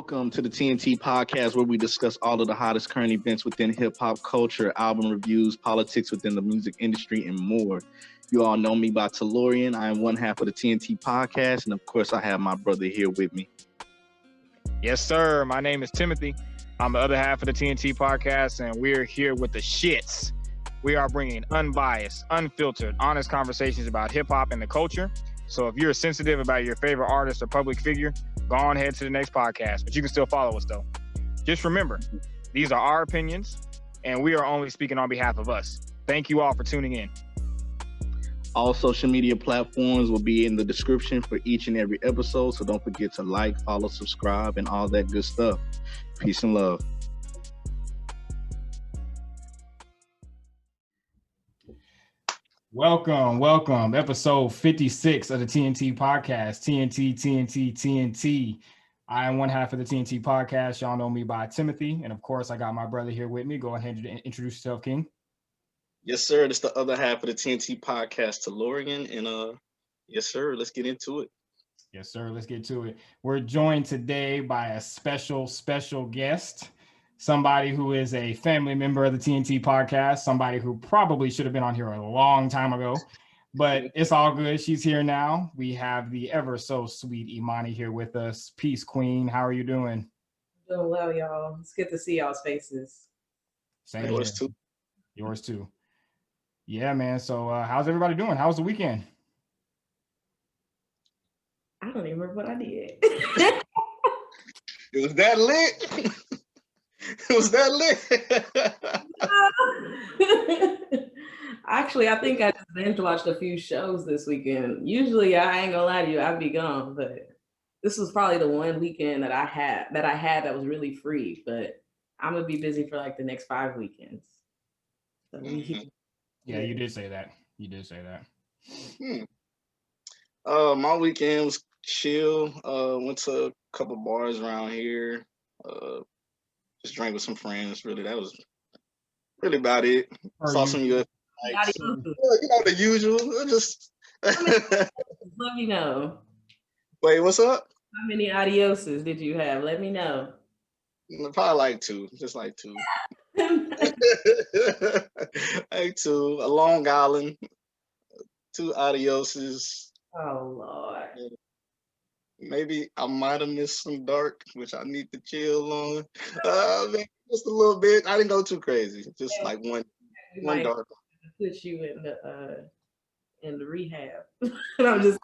Welcome to the TNT podcast, where we discuss all of the hottest current events within hip hop culture, album reviews, politics within the music industry, and more. You all know me by Tellurian. I am one half of the TNT podcast, and of course, I have my brother here with me. Yes, sir. My name is Timothy. I'm the other half of the TNT podcast, and we're here with the shits. We are bringing unbiased, unfiltered, honest conversations about hip hop and the culture. So if you're sensitive about your favorite artist or public figure, go on ahead to the next podcast, but you can still follow us though. Just remember, these are our opinions, and we are only speaking on behalf of us. Thank you all for tuning in. All social media platforms will be in the description for each and every episode, so don't forget to like, follow, subscribe, and all that good stuff. Peace and love. Welcome. Episode 56 of the TNT podcast. TNT. I am one half of the TNT podcast. Y'all know me by Timothy. And of course, I got my brother here with me. Go ahead and introduce yourself, King. Yes, sir. This is the other half of the TNT podcast, Tellurian. And yes, sir. Let's get into it. Yes, sir. Let's get to it. We're joined today by a special guest. Somebody who is a family member of the TNT podcast, somebody who probably should have been on here a long time ago, but it's all good. She's here now. We have the ever so sweet Imani here with us. Peace, Queen. How are you doing? Doing well, y'all. It's good to see y'all's faces. Same Yours here. too. Yours too. Yeah, man. So how's everybody doing? How's the weekend? I don't even remember what I did. It was that lit. It was that lit. Actually, I think I just binge watched a few shows this weekend. Usually, I ain't gonna lie to you, I'd be gone, but this was probably the one weekend that I had that was really free. But I'm gonna be busy for like the next 5 weekends. So Yeah, you did say that. My weekend was chill. Went to a couple bars around here. Just drank with some friends. Really, that was really about it. Saw some UFC fights. You know the usual. Just let me know. Wait, what's up? How many adioses did you have? Let me know. Probably like two. Just like two. Like two. A Long Island. 2 adioses. Oh Lord. Maybe I might have missed some dark, which I need to chill on. Maybe just a little bit. I didn't go too crazy. Just like one dark. Put you in the rehab. I'm just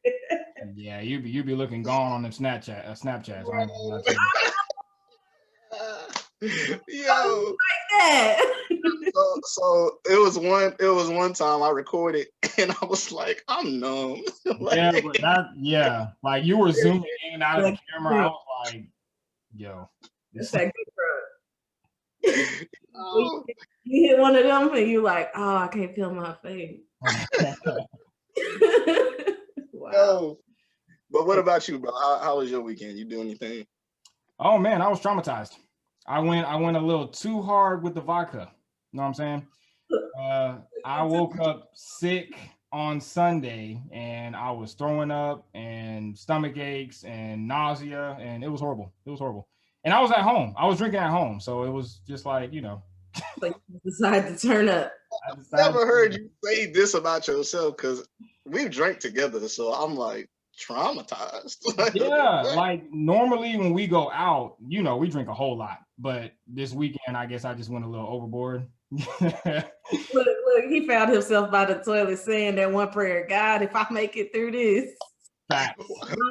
kidding. Yeah, you be looking gone on them Snapchats. Right. Yo, like that. so it was one time I recorded and I was like, I'm numb. Like, like you were zooming in and out of the camera. I was like, yo, that's that good drug. You hit one of them and you like, oh, I can't feel my face. Wow. No. But what about you, bro? How was your weekend? You do anything? Oh man, I was traumatized. I went a little too hard with the vodka. You know what I'm saying? I woke up sick on Sunday and I was throwing up and stomach aches and nausea, and it was horrible. And I was at home. I was drinking at home. So it was just like, you know. Like you decided to turn up. I've never heard you say this about yourself, because we've drank together. So I'm like traumatized. Yeah, like normally when we go out, you know, we drink a whole lot. But this weekend, I guess I just went a little overboard. Look, he found himself by the toilet saying that one prayer: God, if I make it through this, I'll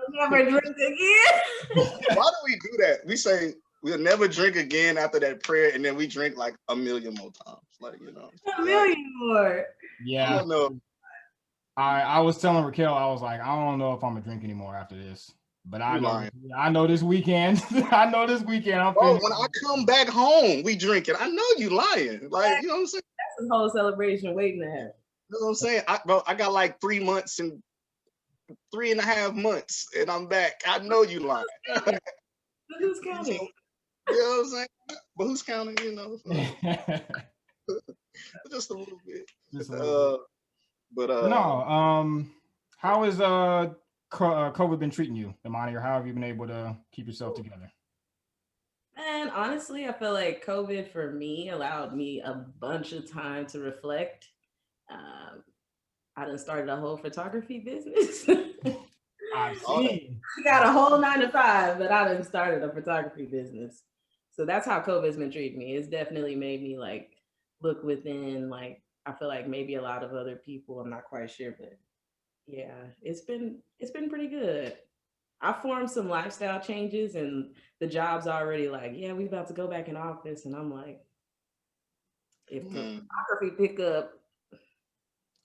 never drink again. Why do we do that? We say we'll never drink again after that prayer, and then we drink like a million more times. Like, you know. A million more. Yeah. I don't know. I was telling Raquel, I was like, I don't know if I'm gonna drink anymore after this. But I know this weekend. When I come back home, we drink it. I know you lying. Like, you know what I'm saying? That's a whole celebration waiting to happen. You know what I'm saying? I got like 3 months and 3.5 months, and I'm back. I know you lying. But who's counting? You know what I'm saying? But who's counting? You know, just a little bit. How is COVID been treating you, Imani, or how have you been able to keep yourself together? Man, honestly, I feel like COVID for me allowed me a bunch of time to reflect. Um, I done started a whole photography business. I've All that. seen. I got a whole 9 to 5, but I done started a photography business. So that's how COVID's been treating me. It's definitely made me like look within. Like I feel like maybe a lot of other people, I'm not quite sure, but yeah, it's been pretty good. I formed some lifestyle changes, and the job's already like, yeah, we about to go back in office, and I'm like, if the Mm, photography pick up,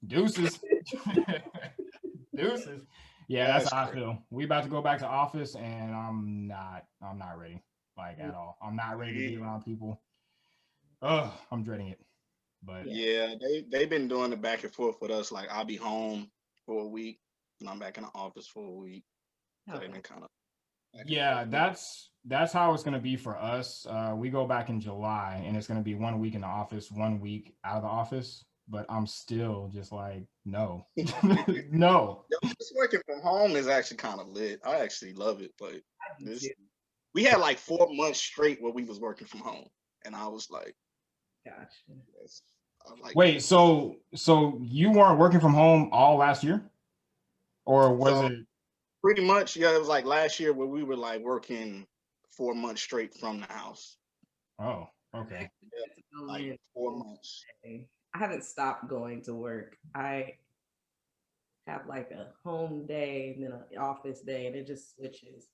Deuces. Deuces. Yeah, that's that's how I crazy. feel. We about to go back to office, and I'm not ready, like at all. I'm not ready to be around people. Ugh, I'm dreading it. But yeah, Yeah, they've been doing the back and forth with us. Like I'll be home for a week, and I'm back in the office for a week. So they've okay, been kind of back and yeah, forth. that's how it's gonna be for us. We go back in July, and it's gonna be 1 week in the office, 1 week out of the office. But I'm still just like, no, no. Yo, this working from home is actually kind of lit. I actually love it, but I do this too. we had like 4 months straight where we was working from home, and I was like, Gotcha. yes, I like Wait, this. so you weren't working from home all last year, or was So it? pretty much, yeah, it was like last year where we were like working 4 months straight from the house. Oh, I okay. actually Yeah, get to go like in 4 months. today. I haven't stopped going to work. I have like a home day and then an office day, and it just switches.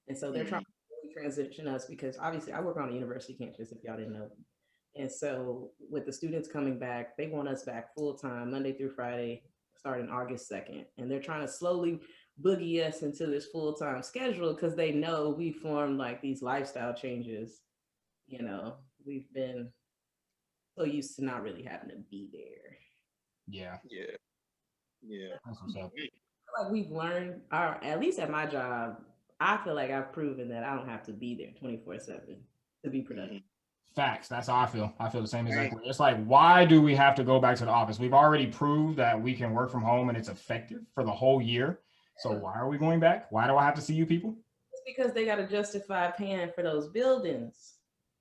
And so they're trying Mm, to really transition us because obviously I work on a university campus, if y'all didn't know. And so with the students coming back, they want us back full time, Monday through Friday, starting August 2nd. And they're trying to slowly boogie us into this full time schedule because they know we formed like these lifestyle changes. You know, we've been so used to not really having to be there. Yeah, yeah, yeah. that's what's up. Like we've learned, or at least at my job, I feel like I've proven that I don't have to be there 24/7 to be productive. Mm-hmm. Facts. That's how I feel. I feel the same Right. exact way. It's like, why do we have to go back to the office? We've already proved that we can work from home and it's effective for the whole year. So why are we going back? Why do I have to see you people? It's because they got to justify paying for those buildings.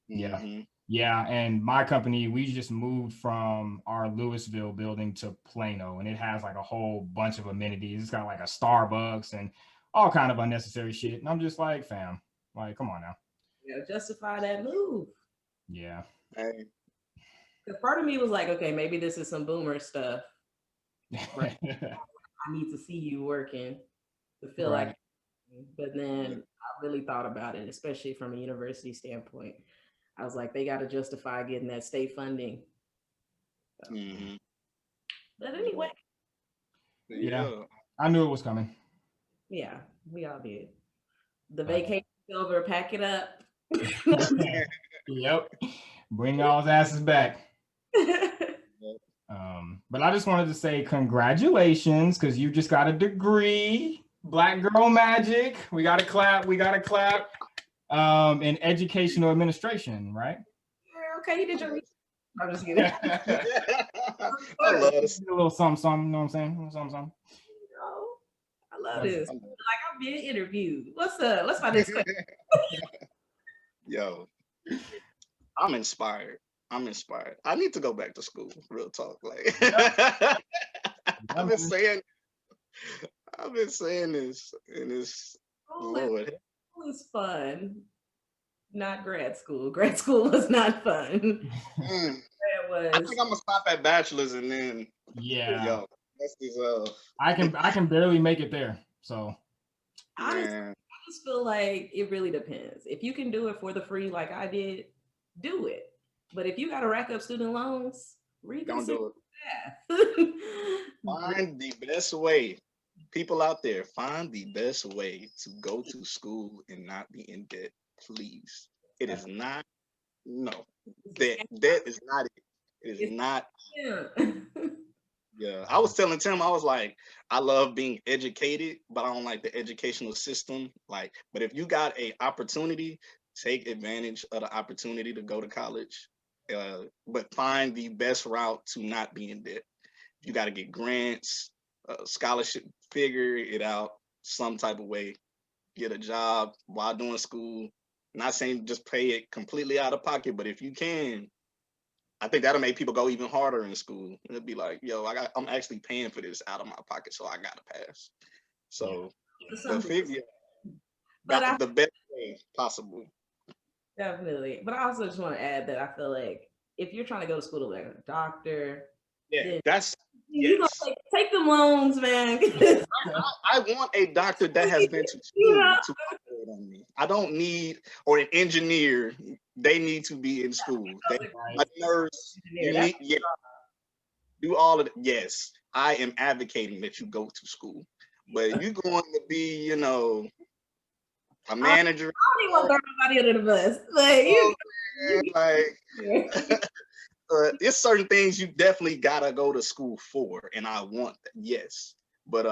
Yeah. Mm-hmm. Yeah. And my company, we just moved from our Louisville building to Plano, and it has like a whole bunch of amenities. It's got like a Starbucks and all kind of unnecessary shit. And I'm just like, fam, like, come on now. You got to justify that move. Yeah. Hey, Because part of me was like, okay, maybe this is some boomer stuff. Right. I need to see you working to feel like, Right. but then I really thought about it, especially from a university standpoint. I was like, they got to justify getting that state funding. So, mm-hmm. but anyway, Yeah. Yeah. I knew it was coming. yeah, we all did. The But vacation over, pack it up. yep. Bring y'all's asses back. But I just wanted to say congratulations because you just got a degree. Black Girl Magic. We got to clap. We got to clap. In educational administration, right? Okay, you did your research. I'm just kidding. I love this. A little something, something. You know what I'm saying? A little something, something. Oh, I love But this. Like I'm being interviewed. What's up? Let's find this question. Yo, I'm inspired. I'm inspired. I need to go back to school. Real talk. Like I've been saying, I've been saying this, and it's Lord. School is fun, not grad school. Grad school was not fun. Mm, It I was. think I'm gonna stop at bachelor's and then yeah, yo, that's this I can barely make it there. So Honestly, man. I just feel like it really depends. If you can do it for the free, like I did, do it. But if you got to rack up student loans, Don't reconsider do it. that. Find the best way. People out there, find the best way to go to school and not be in debt, please. It is not, no, debt is not it. It is not. Yeah, I was telling Tim, I was like, I love being educated, but I don't like the educational system. Like, but if you got a opportunity, take advantage of the opportunity to go to college. But find the best route to not be in debt. You got to get grants, scholarship, figure it out some type of way. Get a job while doing school, Not saying just pay it completely out of pocket, but if you can, I think that'll make people go even harder in school. It'll be like, yo, I'm actually paying for this out of my pocket, so I gotta pass. So, but figure but the best way possible. Definitely. But I also just want to add that I feel like if you're trying to go to school to like a doctor, Yeah, that's you gonna take the loans, man. I want a doctor that has been to school to operate on me. I don't need, or an engineer. They need to be in school. A nurse, do all of it. Yes, I am advocating that you go to school, but you're going to be, you know, a manager. I don't even want to throw nobody under the bus. There's certain things you definitely gotta go to school for, and I want that. Yes, but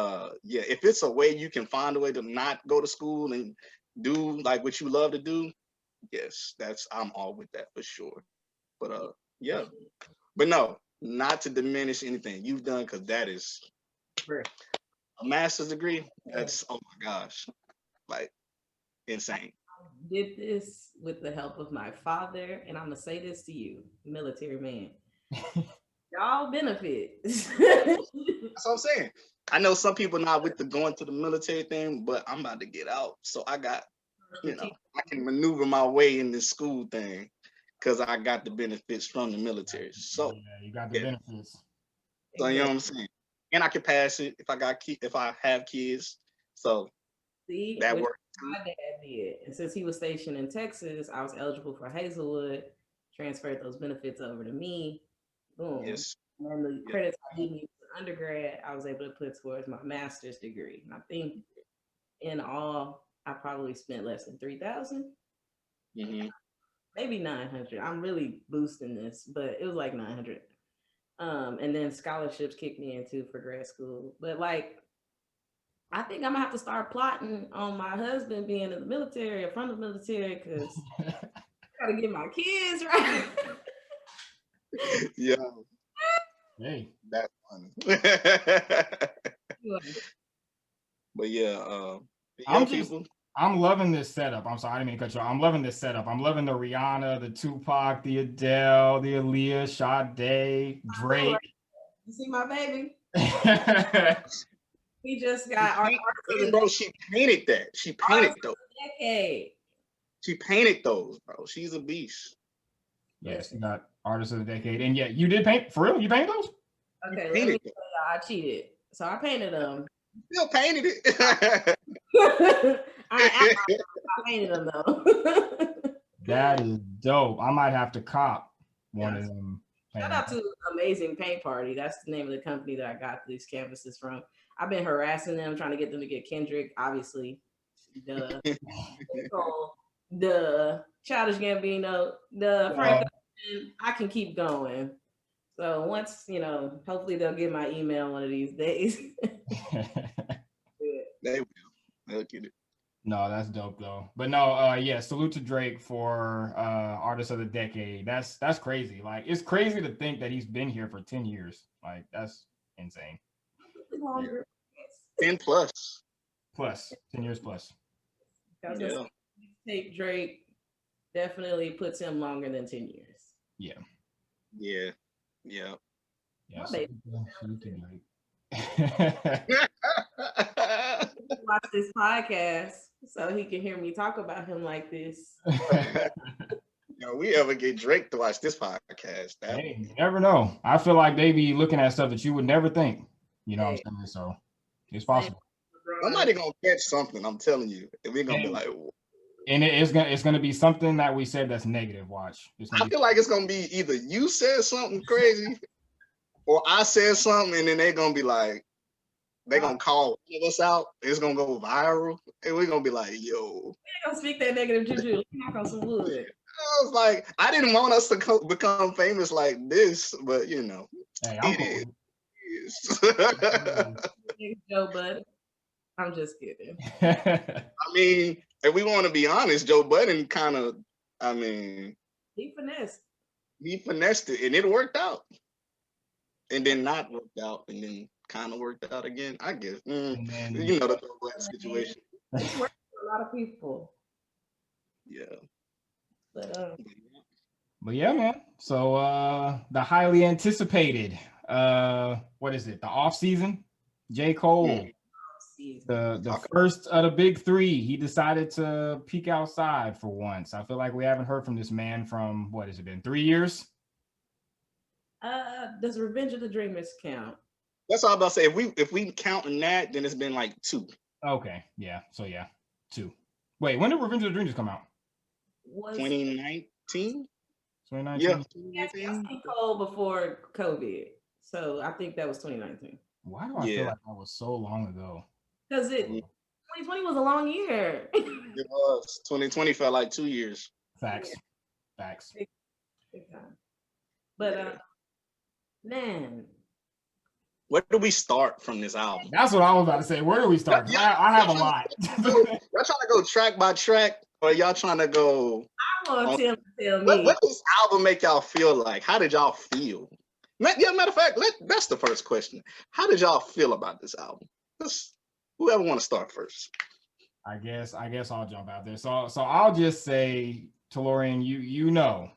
yeah, if it's a way you can find a way to not go to school and do like what you love to do, yes, I'm all with that for sure. But yeah, but no, not to diminish anything you've done, because that is a master's degree. That's, oh my gosh, like insane. Did this with the help of my father, and I'm gonna say this to you, military man. Y'all benefit. That's what I'm saying. I know some people not with the going to the military thing, but I'm about to get out, so I got, you know, I can maneuver my way in this school thing because I got the benefits from the military. So yeah, you got the benefits. So you know what I'm saying, and I can pass it if I have kids. So see, that works. My dad did, and since he was stationed in Texas, I was eligible for Hazelwood. Transferred those benefits over to me. Boom. Yes. And the credits I didn't use for undergrad, I was able to put towards my master's degree. And I think in all, I probably spent less than $3,000. Maybe 900. I'm really boosting this, but it was like 900. And then scholarships kicked me into for grad school. But like, I think I'm gonna have to start plotting on my husband being in the military or from the military, because I gotta get my kids right. Yeah. Hey, that's funny. But yeah, I'm loving this setup. I'm sorry, I didn't mean to cut you off. I'm loving this setup. I'm loving the Rihanna, the Tupac, the Adele, the Aaliyah, Sade, Drake. You see my baby? He just got our bro. She painted that. She painted those. Decade. She painted those, bro. She's a beast. Yes, you got artist of the decade, and yeah, you did paint for real. You painted those? Okay, let me tell you, I cheated, so I painted them. You still painted it. I painted them though. That is dope. I might have to cop one of them. Shout out to Amazing Paint Party. That's the name of the company that I got these canvases from. I've been harassing them, trying to get them to get Kendrick, obviously. The Childish Gambino, the Frank. I can keep going. So once, you know, hopefully they'll get my email one of these days. They will. They'll get it. No, that's dope though. But no, yeah, salute to Drake for artist of the decade. That's crazy. Like, it's crazy to think that he's been here for 10 years. Like, that's insane. Longer. 10 plus. 10 years plus. Yeah. Take Drake definitely puts him longer than 10 years. Yeah. Yeah. Yeah. Yeah. Watch this podcast so he can hear me talk about him like this. We ever get Drake to watch this podcast? Hey, you never know. I feel like they be looking at stuff that you would never think. You know what I'm saying? So it's possible. Somebody gonna catch something. I'm telling you, and we're gonna be like. And it's gonna be something that we said that's negative. Watch. I feel like it's gonna be either you said something crazy, or I said something, and then they're gonna be like, they're gonna call us out. It's gonna go viral, and we're gonna be like, "Yo, we gonna speak that negative juju. Knock on some wood." I was like, I didn't want us to become famous like this, but you know, hey, it is. Joe Budden. I'm just kidding. I mean, if we want to be honest, Joe Budden kind of, I mean, he finessed it, and it worked out, and then not worked out, and then kind of worked out again, I guess. You know the Joe Budden situation. It worked for a lot of people. Yeah. But yeah, man. So the highly anticipated, what is it? The off season, J. Cole. The first of the big three, he decided to peek outside for once. I feel like we haven't heard from this man from what has it been, 3 years? Does Revenge of the Dreamers count? That's all I'm about to say. If we counting that, then it's been like 2. Okay, yeah. So yeah, 2. Wait, when did Revenge of the Dreamers come out? 2019. 2019. Yeah, Cole before COVID, so I think that was 2019. Why do I feel like that was so long ago? Because 2020 was a long year. It was. 2020 felt like 2 years. Facts. Big time. But man, where do we start from this album? That's what I was about to say. Where do we start? I have a lot. Y'all trying to go track by track, or y'all trying to go? I want to tell me. What does this album make y'all feel like? How did y'all feel? Yeah, matter of fact, that's the first question. How did y'all feel about this album? Whoever want to start first. I guess I'll jump out there. So I'll just say, Tellurian, you know,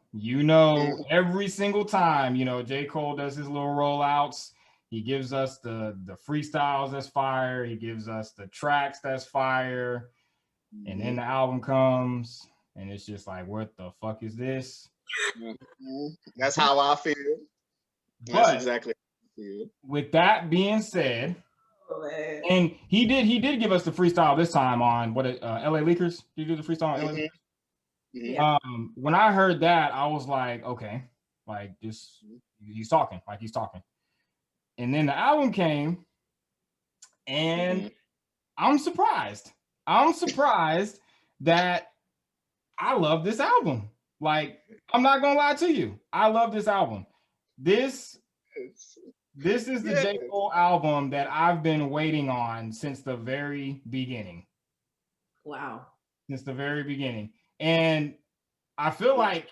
every single time, J. Cole does his little rollouts. He gives us the freestyles that's fire. He gives us the tracks that's fire. And then the album comes, and it's just like, what the fuck is this? That's how I feel. That's exactly how I feel. With that being said, and he did give us the freestyle this time on LA Leakers. Did you do the freestyle on LA Leakers? Yeah. When I heard that, I was like, okay, like this, he's talking. And then the album came, and I'm surprised. I'm surprised that I love this album. Like, I'm not gonna lie to you. I love this album. This is the J. Cole album that I've been waiting on since the very beginning. Wow. Since the very beginning. And I feel like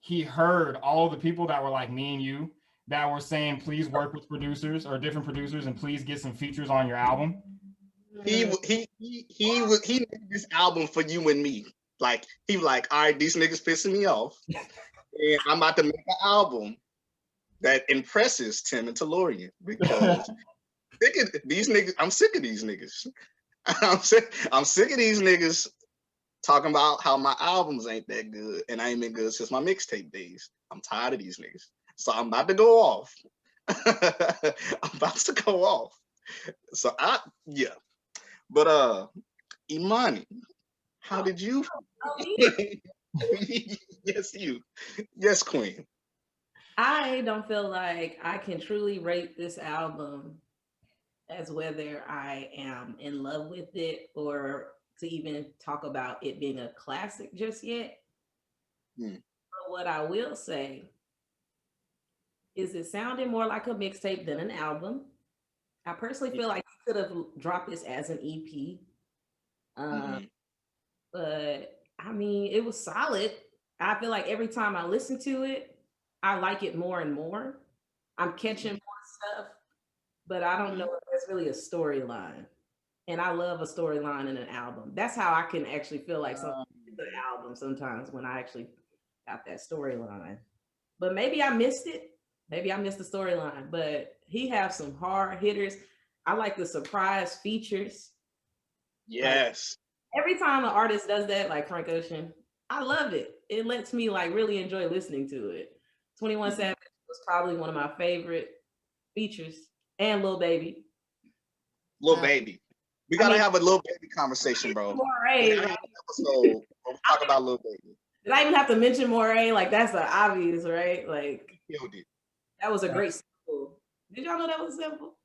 he heard all the people that were like me and you that were saying, please work with producers or different producers and please get some features on your album. He made this album for you and me. Like, he was like, all right, these niggas pissing me off. And I'm about to make an album that impresses Tim and Tellurian because these niggas, I'm sick of these niggas. I'm sick of these niggas talking about how my albums ain't that good and I ain't been good since my mixtape days. I'm tired of these niggas. So I'm about to go off. I'm about to go off. So But Imani, how did you Yes, Queen. I don't feel like I can truly rate this album as whether I am in love with it or to even talk about it being a classic just yet. But what I will say is it sounded more like a mixtape than an album. I personally feel like he could have dropped this as an EP. But I mean, it was solid. I feel like every time I listen to it, I like it more and more. I'm catching more stuff, but I don't know if there's really a storyline. And I love a storyline in an album. That's how I can actually feel like something is an album sometimes, when I actually got that storyline. But maybe I missed it. Maybe I missed the storyline, but he has some hard hitters. I like the surprise features. Yes. Like, every time an artist does that, like Frank Ocean, I love it. It lets me like really enjoy listening to it. 21 Savage was probably one of my favorite features, and Lil Baby. Lil Baby. We gotta have a Lil Baby conversation, bro. Moray, right? Episode we'll talk about Lil Baby. Did I even have to mention Moray? Like, that's the obvious, right? Like, that was a great sample. Did y'all know that was a sample?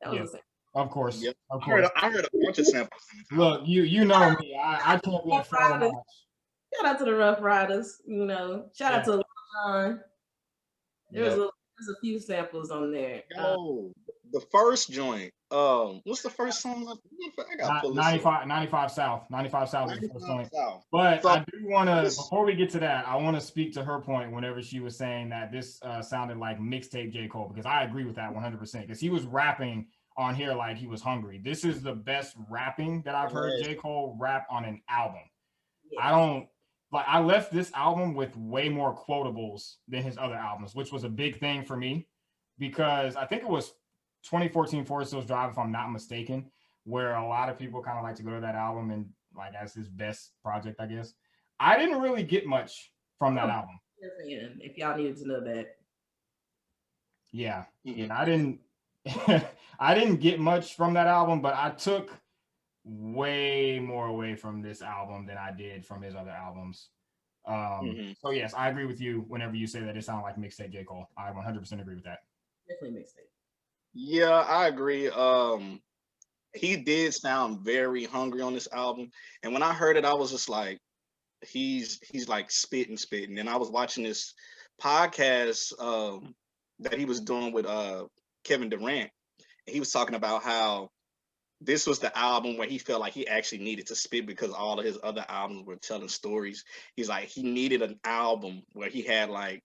That was a sample. Of course. Yep. Of course. I heard a bunch of samples. Look, you know me. I can't be afraid of. Shout out to the Rough Riders. Shout out to Lil Jon. There's a few samples on there. The first joint. What's the first song? I got 95 South. 95 South is the first joint. But I do want to, before we get to that, I want to speak to her point whenever she was saying that this sounded like mixtape J. Cole, because I agree with that 100%. Because he was rapping on here like he was hungry. This is the best rapping that I've heard J. Cole rap on an album. I don't like I left this album with way more quotables than his other albums, which was a big thing for me because I think it was 2014 Forest Hills Drive, if I'm not mistaken, where a lot of people kind of like to go to that album and like as his best project, I guess. I didn't really get much from that album. If y'all needed to know that. Yeah. I didn't I didn't get much from that album, but I took way more away from this album than I did from his other albums. So yes, I agree with you whenever you say that it sounded like mixtape J. Cole. I 100% agree with that. Definitely mixtape. Yeah, I agree. He did sound very hungry on this album, and when I heard it, I was just like, he's like spitting. And I was watching this podcast that he was doing with Kevin Durant, and he was talking about how this was the album where he felt like he actually needed to spit because all of his other albums were telling stories. He's like, he needed an album where he had like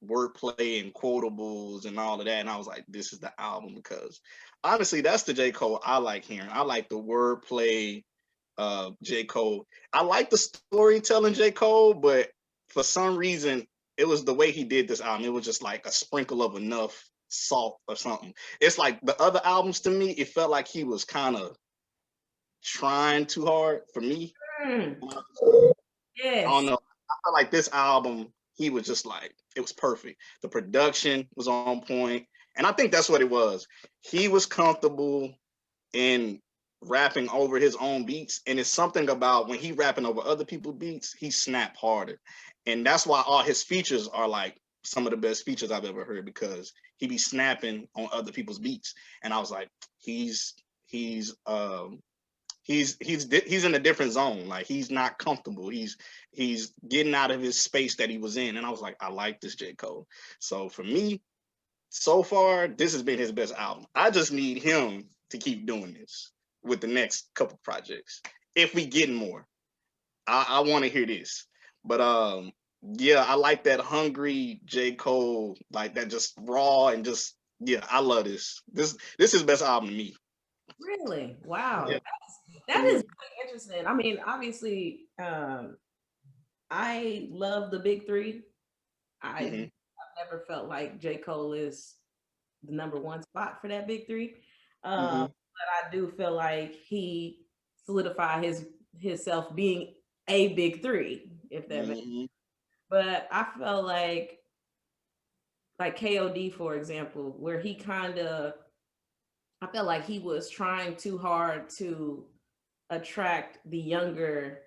wordplay and quotables and all of that. And I was like, this is the album, because honestly, that's the J. Cole I like hearing. I like the wordplay J. Cole. I like the storytelling J. Cole, but for some reason, it was the way he did this album. It was just like a sprinkle of enough salt or something. It's like the other albums to me, it felt like he was kind of trying too hard for me. Yes. I don't know. I felt like this album, he was just like, it was perfect. The production was on point. And I think that's what it was. He was comfortable in rapping over his own beats. And it's something about when he rapping over other people's beats, he snap harder. And that's why all his features are like some of the best features I've ever heard, because he be snapping on other people's beats. And I was like, he's in a different zone. Like, he's not comfortable. He's getting out of his space that he was in. And I was like, I like this J. Cole. So for me, so far, this has been his best album. I just need him to keep doing this with the next couple projects. If we get more, I want to hear this. But yeah, I like that hungry J. Cole, like that, just raw and just, yeah, I love this. This is his best album to me. Really? Wow. Yeah. That is really interesting. I mean, obviously, I love the big three. I've never felt like J. Cole is the number one spot for that big three. But I do feel like he solidified himself being a big three, if that makes sense. But I felt like KOD, for example, where he I felt like he was trying too hard to attract the younger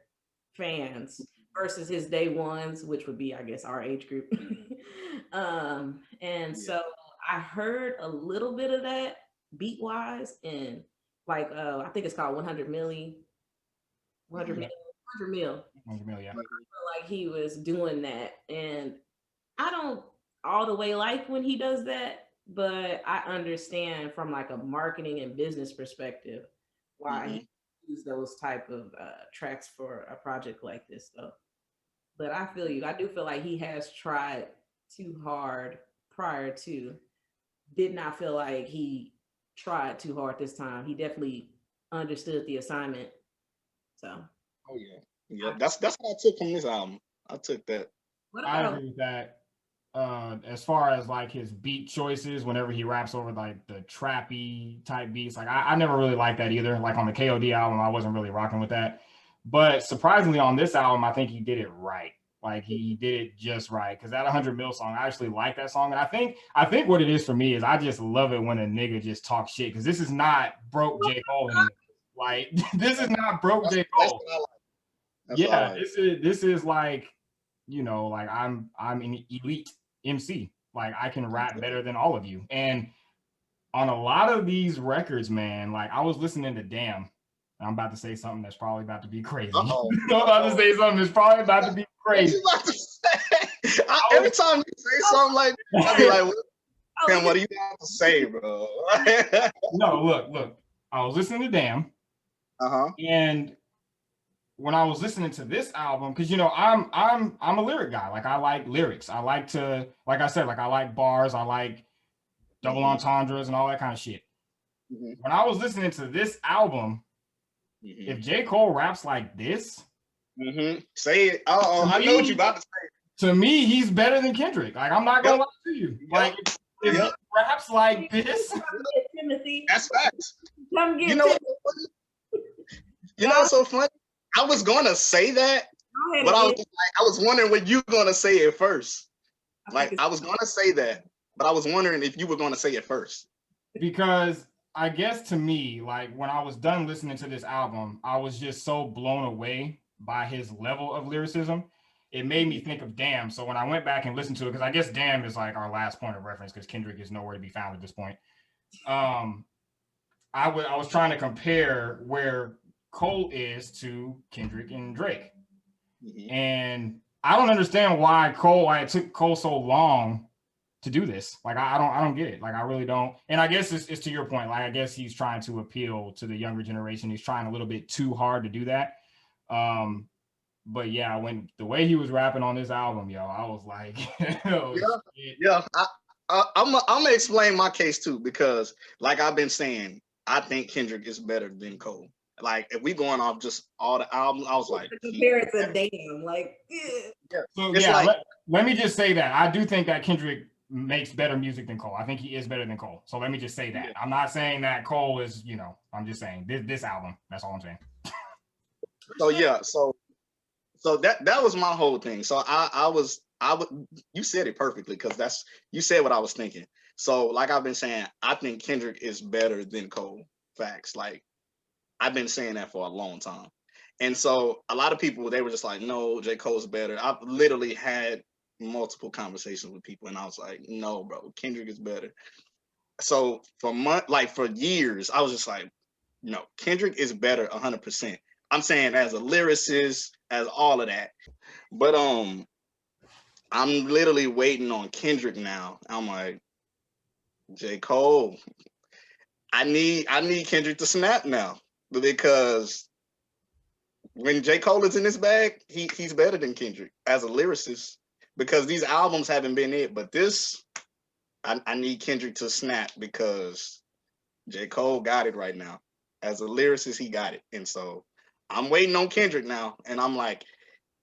fans versus his day ones, which would be, I guess, our age group. So I heard a little bit of that beat wise, and like I think it's called 100 mil. Yeah. I feel like he was doing that, and I don't all the way like when he does that, but I understand from like a marketing and business perspective why he use those type of tracks for a project like this, though. But I feel you. I do feel like he has tried too hard prior to. Did not feel like he tried too hard this time. He definitely understood the assignment. So. Oh yeah. That's what I took from this album. I took that. I agree with that. As far as like his beat choices, whenever he raps over like the trappy type beats, like I never really liked that either. Like on the KOD album, I wasn't really rocking with that. But surprisingly, on this album, I think he did it right. Like he did it just right, because that 100 mil song, I actually like that song, and I think what it is for me is I just love it when a nigga just talks shit, because this is not broke J. Cole anymore. Like this is not broke J. Cole. Yeah, this is like, you know, like I'm an elite MC. Like I can rap better than all of you. And on a lot of these records, man, like I was listening to Damn. I'm about to say something that's probably about to be crazy. I'm about to say something that's probably about to be crazy. What you about to say? Every time you say something like that, I'll be like, man, what do you have to say, bro? No, look. I was listening to Damn. And when I was listening to this album, because you know, I'm a lyric guy. Like I like lyrics. I like to, like I said, like I like bars, I like double entendres and all that kind of shit. When I was listening to this album, if J. Cole raps like this, Say it. Oh, I know what you about to say. To me, he's better than Kendrick. Like, I'm not gonna lie to you. Like, if raps like this, Timothy, that's facts. come get You know, what's so funny? I was gonna say that, but I was wondering when you were gonna say it first. Like, I was gonna say that, but I was wondering if you were gonna say it first. Because I guess to me, like when I was done listening to this album, I was just so blown away by his level of lyricism. It made me think of Damn. So when I went back and listened to it, because I guess Damn is like our last point of reference because Kendrick is nowhere to be found at this point. I was trying to compare where Cole is to Kendrick and Drake. And I don't understand why it took Cole so long to do this. Like, I don't get it. Like, I really don't. And I guess it's to your point. Like, I guess he's trying to appeal to the younger generation. He's trying a little bit too hard to do that. But yeah, when the way he was rapping on this album, yo, I was like, I'm gonna explain my case too, because like I've been saying, I think Kendrick is better than Cole. Like, if we going off just all the albums, I was like, compare it to Damn, like, So yeah, let me just say that I do think that Kendrick makes better music than Cole. I think he is better than Cole. So let me just say that. I'm not saying that Cole is, I'm just saying this album. That's all I'm saying. So yeah, so that was my whole thing. So I would you said it perfectly, because you said what I was thinking. So like I've been saying, I think Kendrick is better than Cole. Facts. Like, I've been saying that for a long time. And so a lot of people, they were just like, no, J. Cole's better. I've literally had multiple conversations with people, and I was like, no, bro, Kendrick is better. So for years, I was just like, no, Kendrick is better 100%. I'm saying as a lyricist, as all of that. But I'm literally waiting on Kendrick now. I'm like, J. Cole, I need Kendrick to snap now, because when J. Cole is in his bag, he's better than Kendrick as a lyricist, because these albums haven't been it. But this, I need Kendrick to snap, because J. Cole got it right now. As a lyricist, he got it. And so I'm waiting on Kendrick now. And I'm like,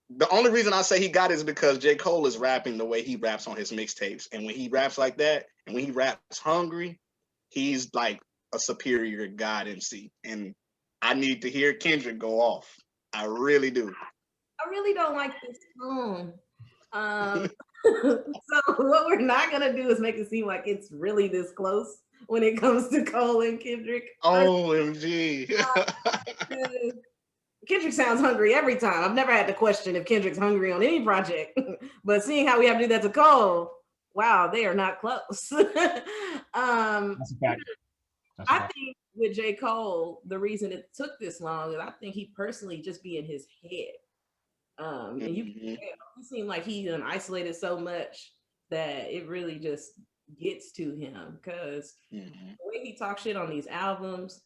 the only reason I say he got it is because J. Cole is rapping the way he raps on his mixtapes. And when he raps like that, and when he raps hungry, he's like a superior God MC. And I need to hear Kendrick go off. I really do. I really don't like this tone. So what we're not gonna do is make it seem like it's really this close when it comes to Cole and Kendrick. OMG. Kendrick sounds hungry every time. I've never had to question if Kendrick's hungry on any project, but seeing how we have to do that to Cole, wow, they are not close. That's a fact. I think with J. Cole, the reason it took this long is I think he personally just be in his head. And you can tell, he seemed like he isolated so much that it really just gets to him, because the way he talks shit on these albums,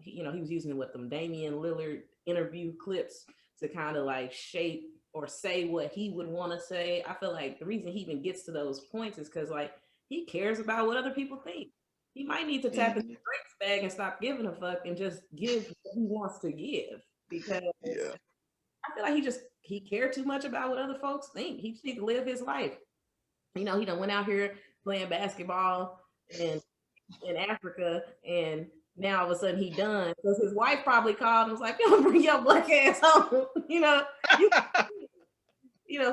he was using them Damian Lillard interview clips to kind of like shape or say what he would want to say. I feel like the reason he even gets to those points is because like he cares about what other people think. He might need to tap into Drake's bag and stop giving a fuck and just give what he wants to give, because I feel like he cared too much about what other folks think. He just needs to live his life. He done went out here playing basketball in Africa, and now all of a sudden he done, because his wife probably called and was like, "Yo, bring your black ass home."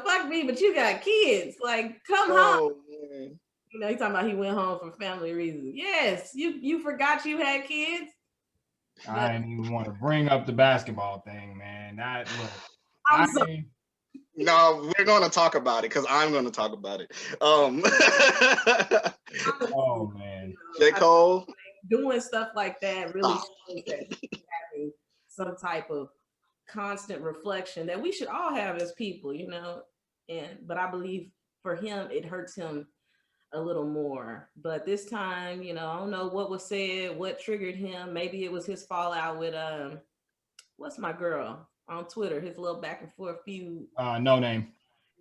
Fuck me, but you got kids. Like, come home. Man. He talking about he went home for family reasons. Yes, you forgot you had kids. I didn't even want to bring up the basketball thing, man. No, we're going to talk about it, because I'm going to talk about it. Oh man, J. Cole doing stuff like that really shows that he's having some type of constant reflection that we should all have as people, but I believe for him it hurts him a little more. But this time, I don't know what was said, what triggered him. Maybe it was his fallout with what's my girl on Twitter, his little back and forth feud. No name.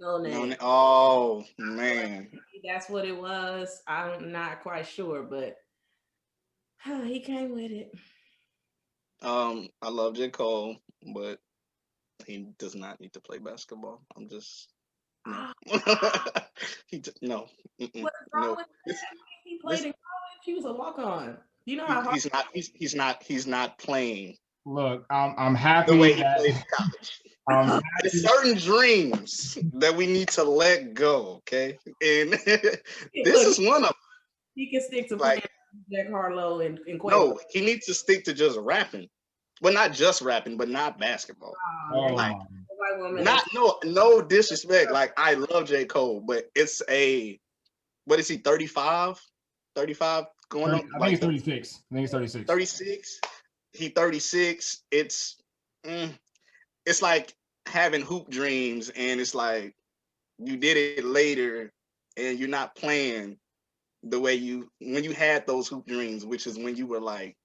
Oh man, that's what it was. I'm not quite sure, but he came with it. I love J. Cole, but He does not need to play basketball. I'm just no. No. What's wrong No. with This, that? He played this in college. He was a walk-on. You know how hard he's not playing Look, I'm the happy way he that played in college. I'm There's happy. certain dreams that we need to let go, okay? And this look, is one of them. he can stick to Like, playing Jack Harlow and Quavo. no, he needs to stick to just rapping. Well, not just rapping, but not basketball. Oh, Now Like, you a white woman. not no disrespect. Like, I love J. Cole, but it's what is he, 35? 35 going 30, on? I think Like it's 36. I think it's 36. 36. He 36. It's like having hoop dreams, and it's like you did it later and you're not playing the way when you had those hoop dreams, which is when you were like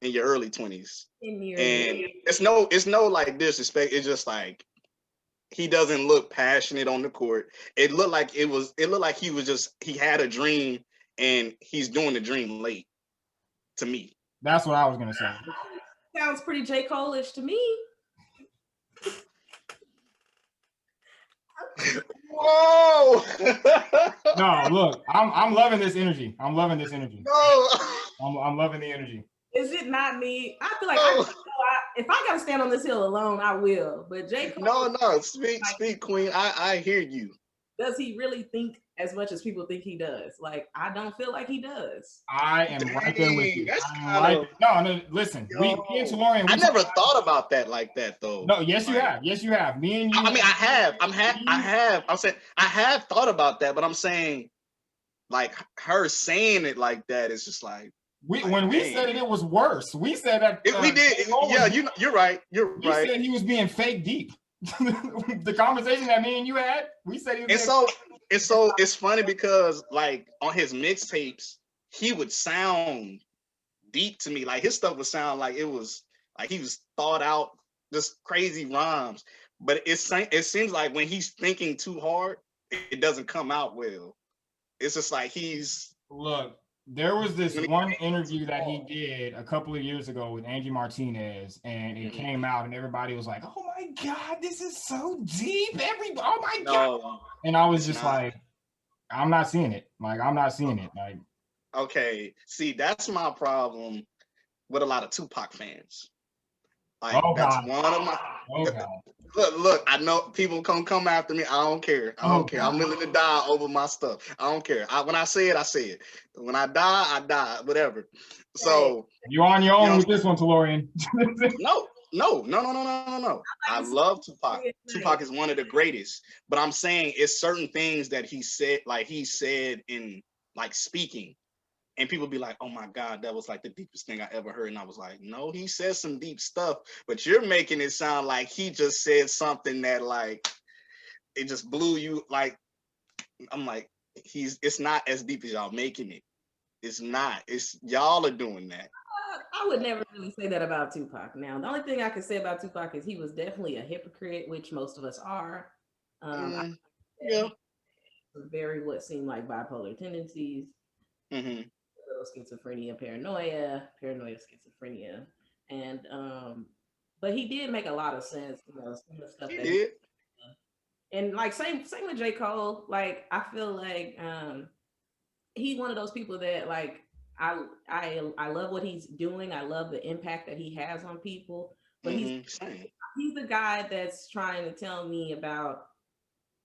in your early 20s. And it's no like disrespect. It's just like he doesn't look passionate on the court. It looked like he had a dream and he's doing the dream late to me. That's what I was gonna say. Sounds pretty J. Cole-ish to me. Whoa! No, look, I'm loving this energy. I'm loving this energy. No. I'm loving the energy. Is it not me? I feel like No. if I gotta stand on this hill alone, I will. But J. Cole, No, speak, Queen. I hear you. does he really think as much as people think he does? Like, I don't feel like he does. I am right there with you. That's I'm right. No, listen. Me and Taloran, I never thought about that like that though. No, yes, you Like, have. Yes, you have. Me and you. I mean, I have. I'm saying I have thought about that, but I'm saying like her saying it like that is just like when we said it was worse. We said that we did. Yeah, you're right. You're you right. said he was being fake deep. The conversation that me and you had, we said he was. It's funny because like on his mixtapes, he would sound deep to me. Like his stuff would sound like it was like he was thought out, just crazy rhymes. But it seems like when he's thinking too hard, it doesn't come out well. It's just like look. There was this one interview that he did a couple of years ago with Angie Martinez, and it came out, and everybody was like, "Oh my God, this is so deep!" Oh my God! And I was just like, "I'm not seeing it. Like, I'm not seeing it." Like, okay, see, that's my problem with a lot of Tupac fans. Like, that's one of my. Look, I know people come after me. I don't care. I don't care. I'm willing to die over my stuff. I don't care. When I say it, I say it. When I die, I die. Whatever. So you're on your own with this one, Taloran. No. I love Tupac. Tupac is one of the greatest. But I'm saying it's certain things that he said in like speaking. And people be like, "Oh my God, that was like the deepest thing I ever heard." And I was like, "No, he said some deep stuff, but you're making it sound like he just said something that like it just blew you." Like, I'm like, it's not as deep as y'all making it. It's not. It's y'all are doing that. I would never really say that about Tupac. Now, the only thing I could say about Tupac is he was definitely a hypocrite, which most of us are. Yeah. Very what seemed like bipolar tendencies. Mm-hmm. Schizophrenia, paranoia, schizophrenia, and but he did make a lot of sense, some of the stuff he that did. And like same with J. Cole. Like I feel like he's one of those people that like I love what he's doing. I love the impact that he has on people. But he's the guy that's trying to tell me about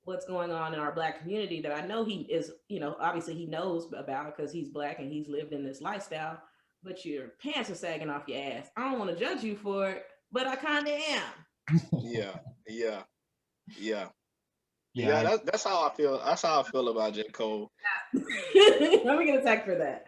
what's going on in our Black community that I know he is, obviously he knows about because he's Black and he's lived in this lifestyle, but your pants are sagging off your ass. I don't want to judge you for it, but I kind of am. Yeah. That's how I feel. That's how I feel about J. Cole. Let me get attacked for that.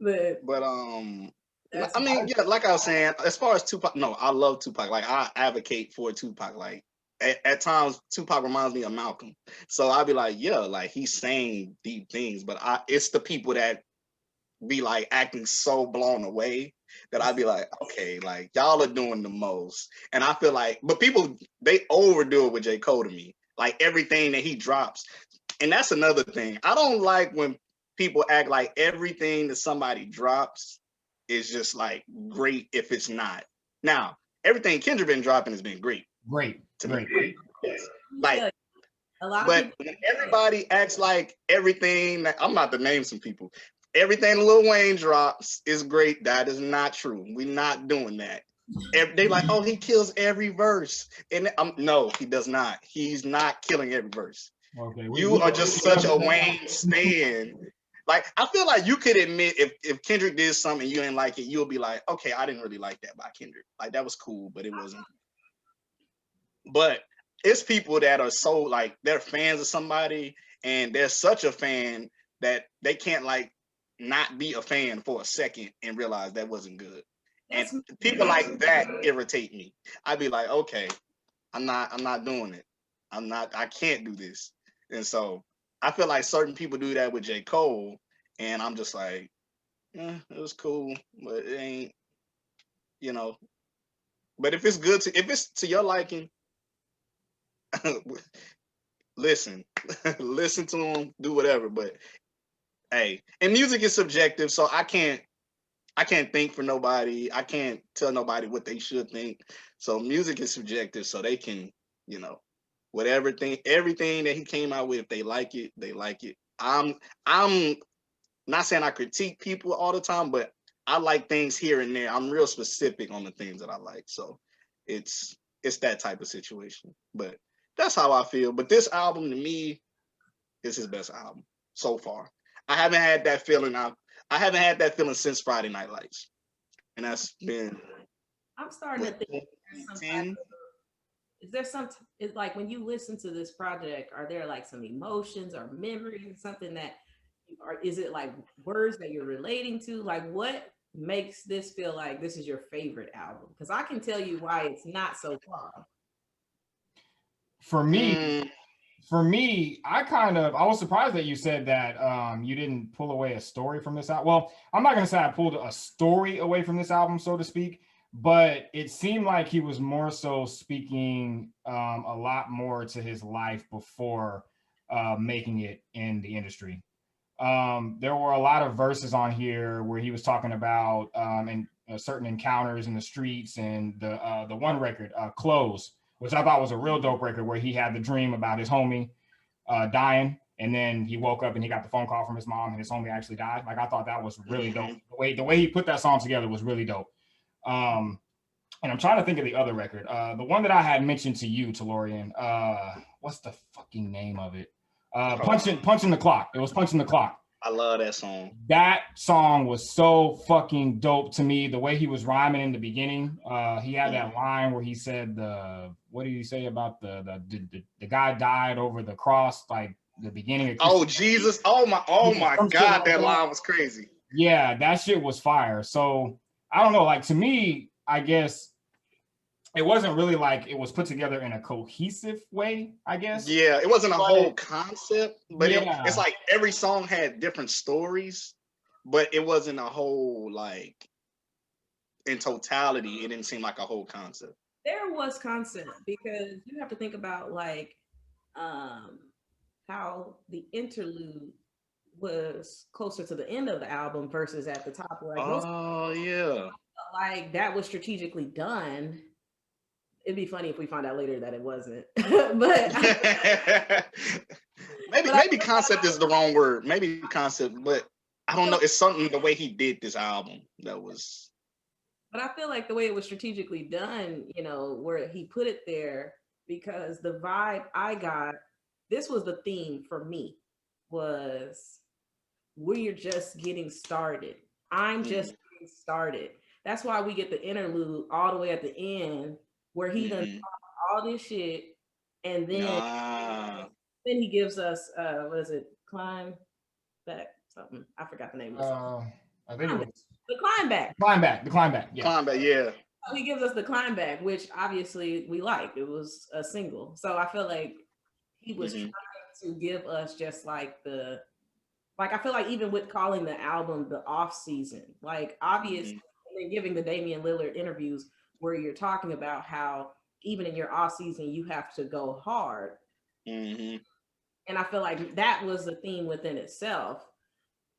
But I mean, yeah, like I was saying, as far as Tupac, no, I love Tupac. Like I advocate for Tupac. Like at times Tupac reminds me of Malcolm. So I'd be like, yeah, like he's saying deep things, but it's the people that be like acting so blown away that I'd be like, okay, like y'all are doing the most. And I feel like, but people, they overdo it with J. Cole to me. Like everything that he drops. And that's another thing. I don't like when people act like everything that somebody drops is just like great if it's not. Now, everything Kendrick been dropping has been great. to Great. me. Yes. Like, Yeah, a lot of but people. when everybody acts like everything, I'm about to name some people. Everything Lil Wayne drops is great. That is not true. We're not doing that. They like, oh, he kills every verse, and no, he does not. He's not killing every verse. Okay. You are just such a Wayne stan. Like, I feel like you could admit if Kendrick did something and you didn't like it, you'll be like, okay, I didn't really like that by Kendrick. Like, that was cool, but it wasn't. But it's people that are so like they're fans of somebody, and they're such a fan that they can't like not be a fan for a second and realize that wasn't good. And people like that irritate me. I'd be like, okay, I'm not doing it. I can't do this. And so I feel like certain people do that with J. Cole, and I'm just like, it was cool, but it ain't, you know. But if it's to your liking, listen, listen to them, do whatever. But hey, and music is subjective, so I can't think for nobody. I can't tell nobody what they should think. So music is subjective, so they can, you know, whatever thing, everything that he came out with, if they like it, they like it. I'm not saying I critique people all the time, but I like things here and there. I'm real specific on the things that I like. So it's that type of situation. But that's how I feel. But this album to me is his best album so far. I haven't had that feeling. I haven't had that feeling since Friday Night Lights, and that's been. I'm starting to think is there some it's like when you listen to this project, are there like some emotions or memories, something that or is it like words that you're relating to? Like what makes this feel like this is your favorite album? Because I can tell you why it's not so far. For me, I was surprised that you said that you didn't pull away a story from this album. Well, I'm not gonna say I pulled a story away from this album, so to speak, but it seemed like he was more so speaking a lot more to his life before making it in the industry. There were a lot of verses on here where he was talking about certain encounters in the streets, and the one record, "Close," which I thought was a real dope record, where he had the dream about his homie dying, and then he woke up and he got the phone call from his mom, and his homie actually died. Like, I thought that was really dope. The way he put that song together was really dope. And I'm trying to think of the other record, the one that I had mentioned to you, Tellurian. What's the fucking name of it? Punching the Clock. It was Punching the Clock. I love that song. That song was so fucking dope to me. The way he was rhyming in the beginning, he had that line where he said what did he say about the guy died over the cross, like the beginning of Oh Jesus! Oh my God! That line was crazy. Yeah, that shit was fire. So I don't know. Like, to me, I guess it wasn't really like it was put together in a cohesive way, I guess. Yeah, it wasn't a whole concept, but yeah. it's like every song had different stories, but it wasn't a whole, like, in totality, it didn't seem like a whole concept. There was concept because you have to think about like how the interlude was closer to the end of the album versus at the top. Like, yeah, like that was strategically done. It'd be funny if we find out later that it wasn't. But maybe concept is the wrong word. Maybe concept, but I don't know. It's something the way he did this album that was. But I feel like the way it was strategically done, you know, where he put it there, because the vibe I got, this was the theme for me, was we're just getting started. I'm just getting started. That's why we get the interlude all the way at the end where he done all this shit, and then he gives us what is it? Climb back something. I forgot the name of the song. I think it was The Climb Back. The Climb Back. Yeah. Climb Back, yeah. So he gives us The Climb Back, which obviously we liked. It was a single. So I feel like he was trying to give us just like I feel like even with calling the album the off season, like obviously and giving the Damian Lillard interviews where you're talking about how even in your off season you have to go hard. And I feel like that was the theme within itself.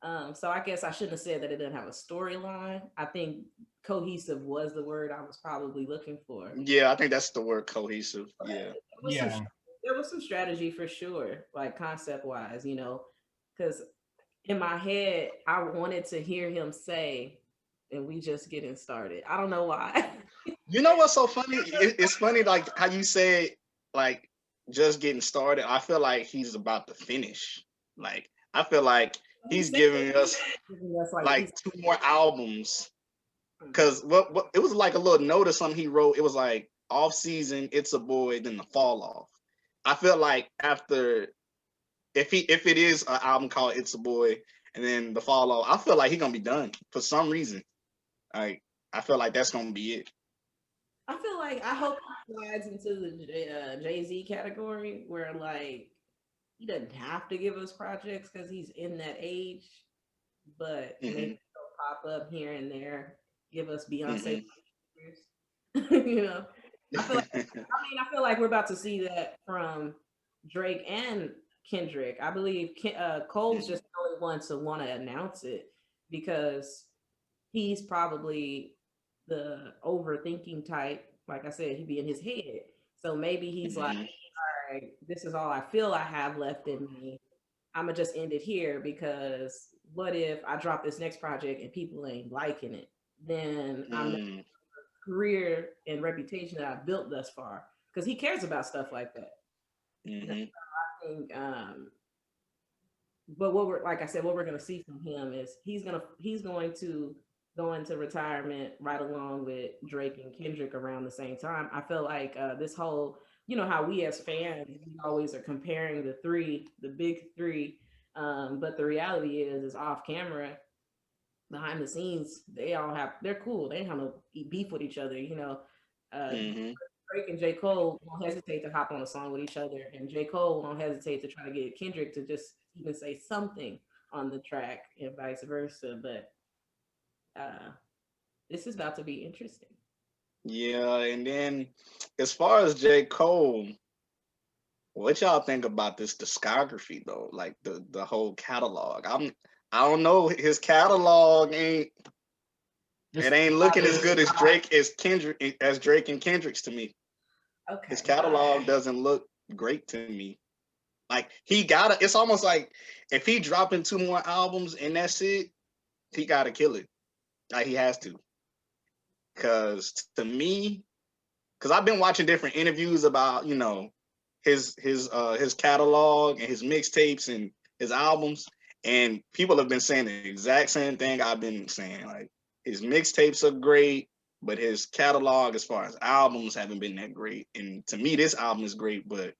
So I guess I shouldn't have said that it didn't have a storyline. I think cohesive was the word I was probably looking for. Yeah, I think that's the word, cohesive. Yeah. There was some strategy for sure, like concept wise, you know, because in my head, I wanted to hear him say, and we just getting started. I don't know why. You know what's so funny? It's funny, like how you said, like just getting started. I feel like he's about to finish. Like I feel like he's giving us like 2 more albums. Cause what it was like a little note or something he wrote. It was like off season, It's a Boy, then the fall off. I feel like after if it is an album called It's a Boy and then the fall off, I feel like he's gonna be done for some reason. Like I feel like that's gonna be it. I feel like I hope he slides into the Jay-Z category where like he doesn't have to give us projects because he's in that age, but maybe he'll pop up here and there, give us Beyonce. You know, I feel like we're about to see that from Drake and Kendrick. I believe Cole's just the only one to want to announce it because he's probably the overthinking type. Like I said, he'd be in his head. So maybe he's like, all right, this is all I feel I have left in me. I'm gonna just end it here because what if I drop this next project and people ain't liking it? Then I'm not the career and reputation that I've built thus far. Because he cares about stuff like that. I think but what we're like I said, what we're gonna see from him is he's going to go into retirement right along with Drake and Kendrick around the same time. I feel like this whole, you know, how we as fans we always are comparing the big three, but the reality is off camera, behind the scenes, they're cool. They have no beef with each other, you know. Drake and J. Cole won't hesitate to hop on a song with each other, and J. Cole won't hesitate to try to get Kendrick to just even say something on the track, and vice versa. But this is about to be interesting. Yeah, and then as far as J. Cole, what y'all think about this discography though? Like the whole catalog. I don't know. His catalog ain't looking as good as Drake and Kendrick's to me. Okay. His catalog doesn't look great to me. Like it's almost like if he dropping 2 more albums and that's it, he gotta kill it. Like he has to. Cause to me, I've been watching different interviews about, you know, his catalog and his mixtapes and his albums, and people have been saying the exact same thing I've been saying. Like his mixtapes are great, but his catalog as far as albums haven't been that great. And to me, this album is great, but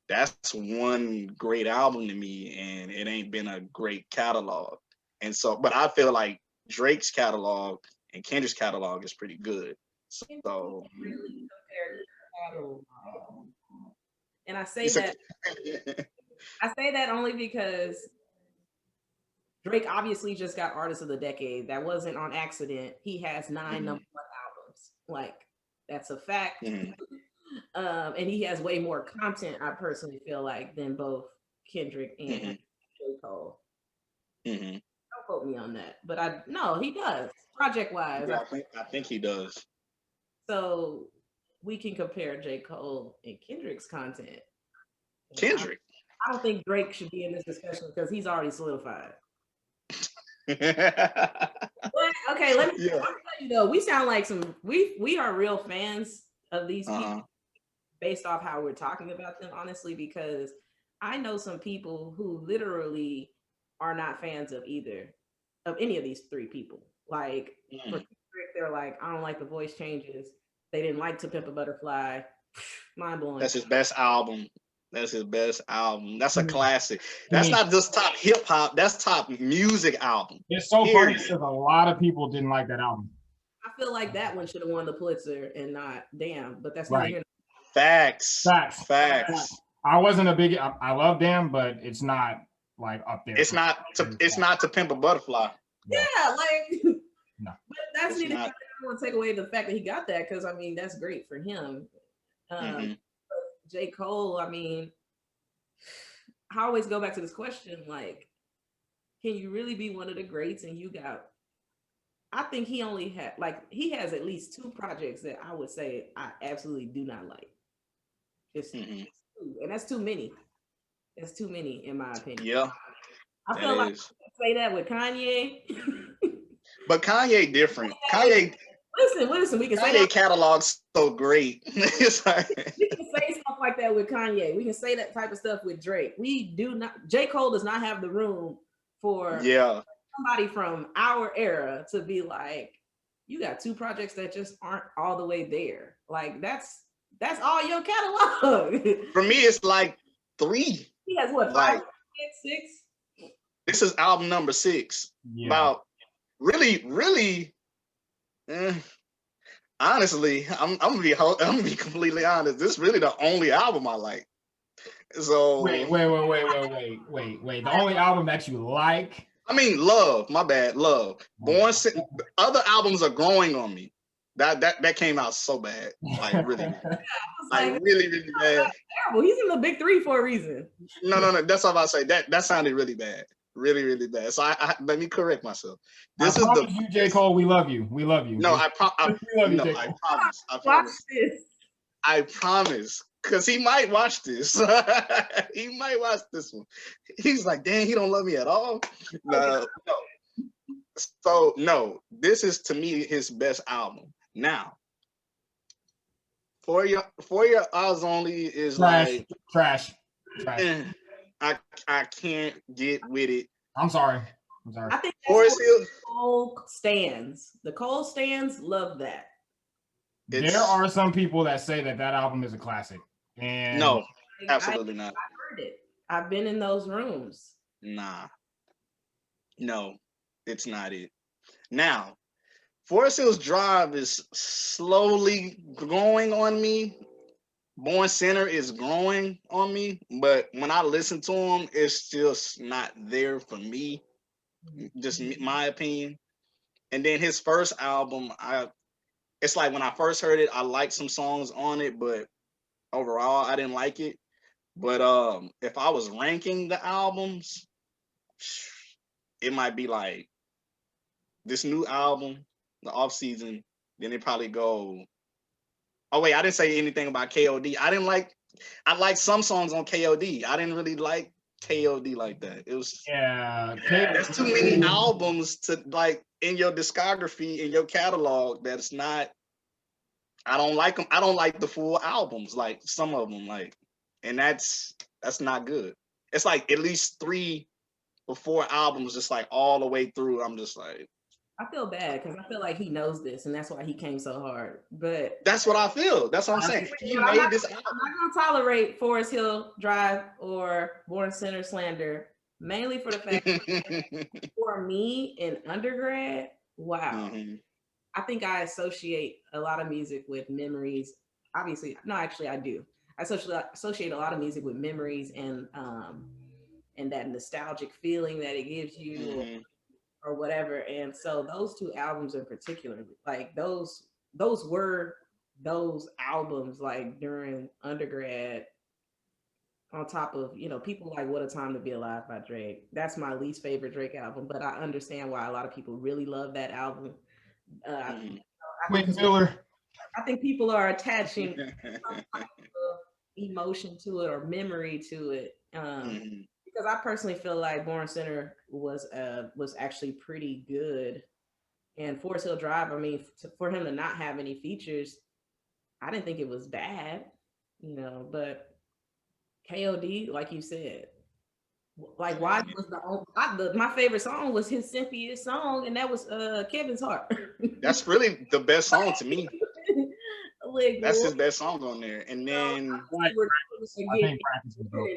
that's one great album to me, and it ain't been a great catalog. And so, but I feel like Drake's catalog and Kendrick's catalog is pretty good. So really compared and I say that only because Drake obviously just got Artist of the Decade. That wasn't on accident. He has 9 number 1 albums. Like that's a fact. And he has way more content, I personally feel like, than both Kendrick and J. Cole. Don't quote me on that, but he does project wise. Yeah, I think he does. So we can compare J. Cole and Kendrick's content. Kendrick. I don't think Drake should be in this discussion because he's already solidified. But okay, let me tell you though, we sound like we are real fans of these people based off how we're talking about them, honestly, because I know some people who literally are not fans of any of these 3 people. Like for Kendrick, they're like, I don't like the voice changes. They didn't like To Pimp a Butterfly. Mind blowing. That's his best album. That's a classic. That's not just top hip hop. That's top music album. It's so funny because a lot of people didn't like that album. I feel like that one should have won the Pulitzer and not Damn, but that's right. Facts. I wasn't a big. I love Damn, but it's not like up there. It's not To Pimp a Butterfly. Yeah, like no. But that's neither. I don't want to take away the fact that he got that because I mean that's great for him. J. Cole, I mean, I always go back to this question, like, can you really be one of the greats and you got I think he only had he has at least 2 projects that I would say I absolutely do not like. Just Mm-hmm. 2, and that's too many. That's too many in my opinion. Yeah, I that feel like is. I say that with Kanye. But Kanye different. Listen, we can say Kanye that. catalog's so great. It's like, We can say stuff like that with Kanye. We can say that type of stuff with Drake. We do not. J. Cole does not have the room for yeah, somebody from our era to be like, you got 2 projects that just aren't all the way there. Like that's all your catalog. for me it's like 3. He has what, 5, Like 6? this is album number 6. Yeah. About really. eh, honestly, I'm gonna be completely honest. This is really the only album I like. So Wait. The only album that you like? I mean, Love. My bad, Love. Other albums are growing on me. That came out so bad, like really, really bad. Terrible. He's in the big 3 for a reason. No. That's all I say. That sounded really bad, really bad. So I let me correct myself. This is the you, J. Cole. We love you. We love you. No, we love you, J. Cole. I promise. Watch this. I promise. Because he might watch this. He might watch this one. He's like, dang, he don't love me at all. No. So no, this is to me his best album. Now, for your eyes only is trash. I can't get with it. I'm sorry. I think Forest Hill. The Cole stands love that. There are some people that say that album is a classic. And no, absolutely not. I heard it. I've been in those rooms. Nah. No, it's not it. Now, Forest Hills Drive is slowly growing on me. Born Center is growing on me, but when I listen to him, it's just not there for me. Just my opinion. And then his first album, it's like when I first heard it, I liked some songs on it, but overall I didn't like it. But if I was ranking the albums, it might be like this new album, the off season, then it probably go. Oh wait, I didn't say anything about KOD. I liked some songs on KOD. I didn't really like KOD like that. It was there's too many albums to like in your discography, in your catalog that's not. I don't like them. I don't like the full albums, like some of them, like, and that's not good. It's like at least 3 or 4 albums, just like all the way through. I'm just like, I feel bad because I feel like he knows this, and that's why he came so hard. But that's what I feel. That's what I'm saying. He made this album. I'm not gonna tolerate Forest Hill Drive or Born Center slander, mainly for the fact that for me in undergrad, wow. Mm-hmm. I think I associate a lot of music with memories. Obviously, no, actually, I do. I associate a lot of music with memories and that nostalgic feeling that it gives you, Mm-hmm. or whatever. And so those 2 albums in particular, like those were those albums like during undergrad. On top of, people like What a Time to Be Alive by Drake. That's my least favorite Drake album, but I understand why a lot of people really love that album. I think people are attaching some type of emotion to it or memory to it. Because I personally feel like Born Center was actually pretty good, and Forest Hill Drive. I mean, for him to not have any features, I didn't think it was bad, But KOD, like you said, like why was my favorite song was his Cynthia's song, and that was Kevin's Heart. That's really the best song to me. That's his best song on there. And then I think Practice was dope.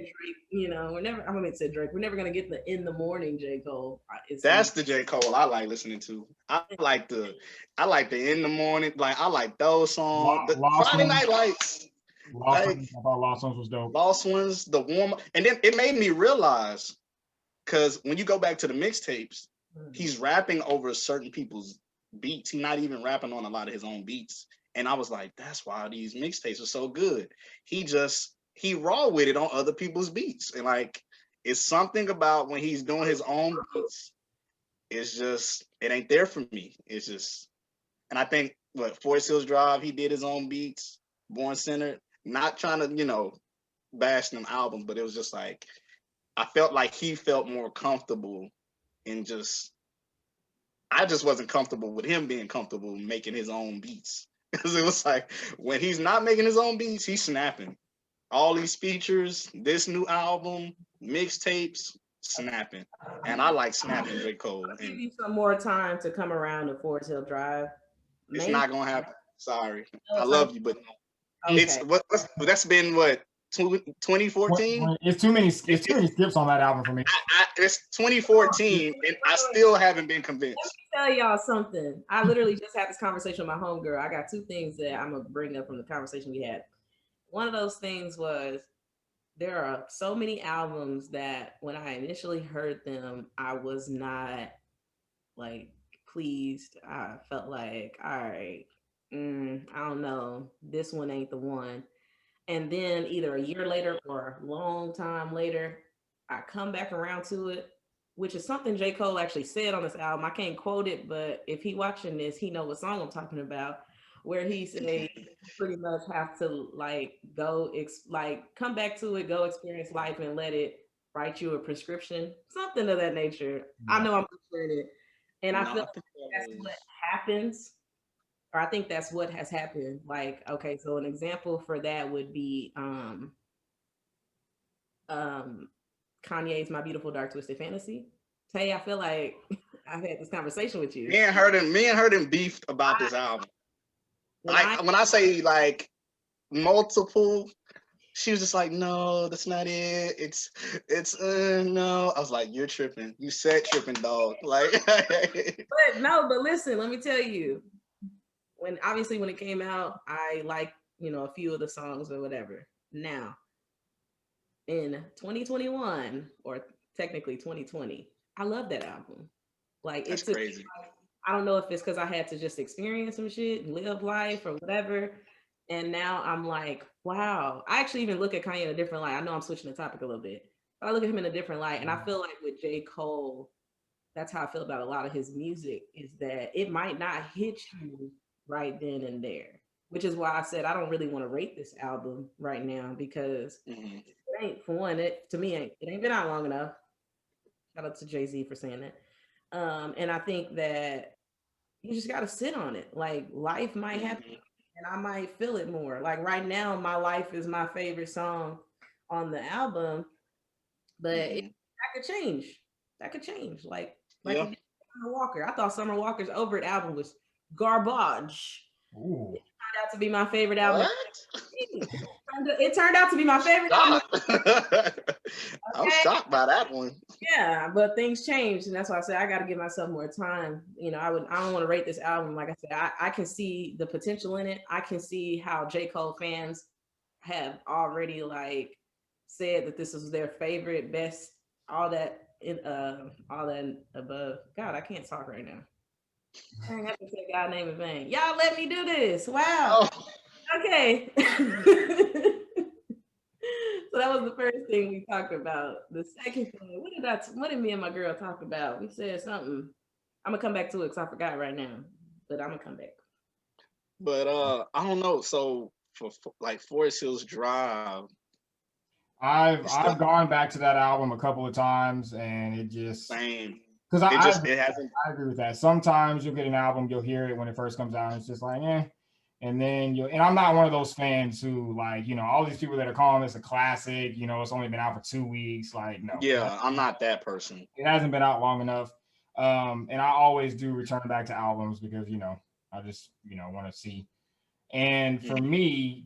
We're never. I'm gonna say Drake. We're never gonna get the In the Morning J. Cole. That's the J. Cole I like listening to. I like the In the Morning. Like I like those songs. Friday Night Lights. I thought Lost Ones was dope. Lost Ones, the warm, and then it made me realize, because when you go back to the mixtapes, he's rapping over certain people's beats. He's not even rapping on a lot of his own beats. And I was like, that's why these mixtapes are so good. He raw with it on other people's beats. And like, it's something about when he's doing his own beats, it's just it ain't there for me. It's just, and I think what Forest Hills Drive, he did his own beats, Born Center. Not trying to bash them albums, but it was just like I felt like he felt more comfortable in just. I just wasn't comfortable with him being comfortable making his own beats because it was like when he's not making his own beats, he's snapping. All these features, this new album, mixtapes, snapping. And I like snapping J. Cole. I'll give you some more time to come around to Forest Hill Drive. It's not gonna happen. Sorry. I it's love you, but okay. it's that's been what 2014? It's too many skips on that album for me. It's 2014 and I still haven't been convinced. Let me tell y'all something. I literally just had this conversation with my homegirl. I got two things that I'm gonna bring up from the conversation we had. One of those things was there are so many albums that when I initially heard them, I was not like pleased. I felt like, all right, I don't know, this one ain't the one. And then either a year later or a long time later, I come back around to it, which is something J. Cole actually said on this album. I can't quote it, but if he watching this, he know what song I'm talking about, where he said you pretty much have to come back to it, go experience life and let it write you a prescription, something of that nature. I know I'm butchering it. And I feel like that's what happens. Or I think that's what has happened. Like, okay, so an example for that would be Kanye's My Beautiful Dark Twisted Fantasy. Tay, I feel like I've had this conversation with you. Me and her beefed about this album. When I say like multiple, she was just like, no, that's not it. It's no. I was like, you're tripping. You said tripping, dog. Like but listen, let me tell you. When it came out, I liked, a few of the songs or whatever. Now, in 2021, or technically 2020, I love that album. Like, it's crazy. I don't know if it's because I had to just experience some shit and live life or whatever. And now I'm like, wow. I actually even look at Kanye in a different light. I know I'm switching the topic a little bit, but I look at him in a different light. And I feel like with J. Cole, that's how I feel about a lot of his music, is that it might not hit you right then and there, which is why I said I don't really want to rate this album right now, because it ain't, for one, it ain't been out long enough. Shout out to Jay-Z for saying that. And I think that you just got to sit on it. Like, life might happen and I might feel it more. Like right now, My Life is my favorite song on the album, but that could change. That could change. Like Summer Walker. I thought Summer Walker's Over It album was garbage. Ooh. It turned out to be my favorite album. It turned out to be my favorite album. I'm shocked by that one. Yeah, but things changed, and that's why I said I got to give myself more time. I don't want to rate this album. Like I said, I can see the potential in it. I can see how J. Cole fans have already said that this is their favorite, best, all that above. God, I can't talk right now. I have to say God's name in vain. Y'all let me do this. Wow. Oh. Okay. So that was the first thing we talked about. The second thing, what did me and my girl talk about? We said something. I'm gonna come back to it because I forgot right now, but I'm gonna come back. But I don't know. So for like Forest Hills Drive, I've gone back to that album a couple of times, and it just same. Because I agree with that. Sometimes you'll get an album, you'll hear it when it first comes out, and it's just like, and then and I'm not one of those fans who all these people that are calling this a classic, it's only been out for 2 weeks. Like, no. Yeah, I'm not that person. It hasn't been out long enough. And I always do return back to albums because, I just, want to see. And for me,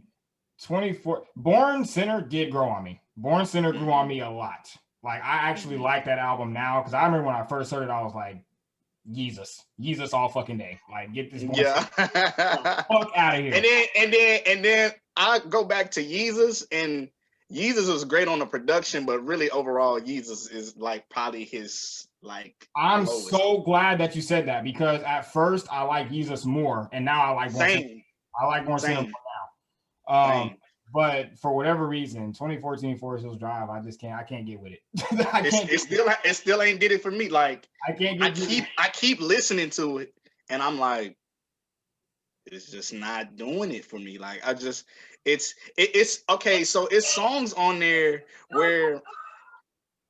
Born Center did grow on me. Born Center grew on me a lot. Like, I actually like that album now, because I remember when I first heard it, I was like, Jesus all fucking day. Like, get this fuck out of here. And then I go back to Yeezus, and Yeezus was great on the production, but really overall Yeezus is like probably his I'm so glad that you said that, because at first I like Yeezus more, and now I like Born Center. I like Born Center more now. But for whatever reason, 2014 Forest Hills Drive, I can't get with it. It still ain't did it for me. Like I keep listening to it, and I'm like, it's just not doing it for me. Like it's okay. So it's songs on there where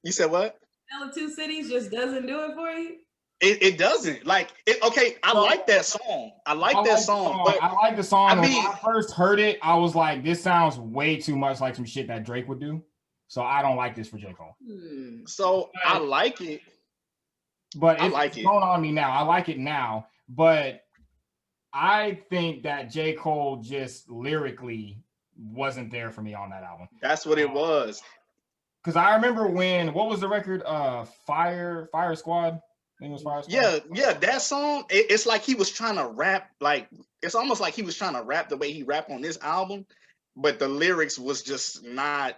you said what? Tale of Two Cities just doesn't do it for you. It doesn't like it. Okay, I like that song. I like that song, but I like the song. I mean, when I first heard it, I was like, this sounds way too much like some shit that Drake would do. So I don't like this for J. Cole. So I like it. But it's going on me now. I like it now. But I think that J. Cole just lyrically wasn't there for me on that album. That's what it was. Because I remember what was the record? Fire Squad. I think it was Fire Squad. Yeah, that song. It's like he was trying to rap. Like it's almost like he was trying to rap the way he rapped on this album, but the lyrics was just not.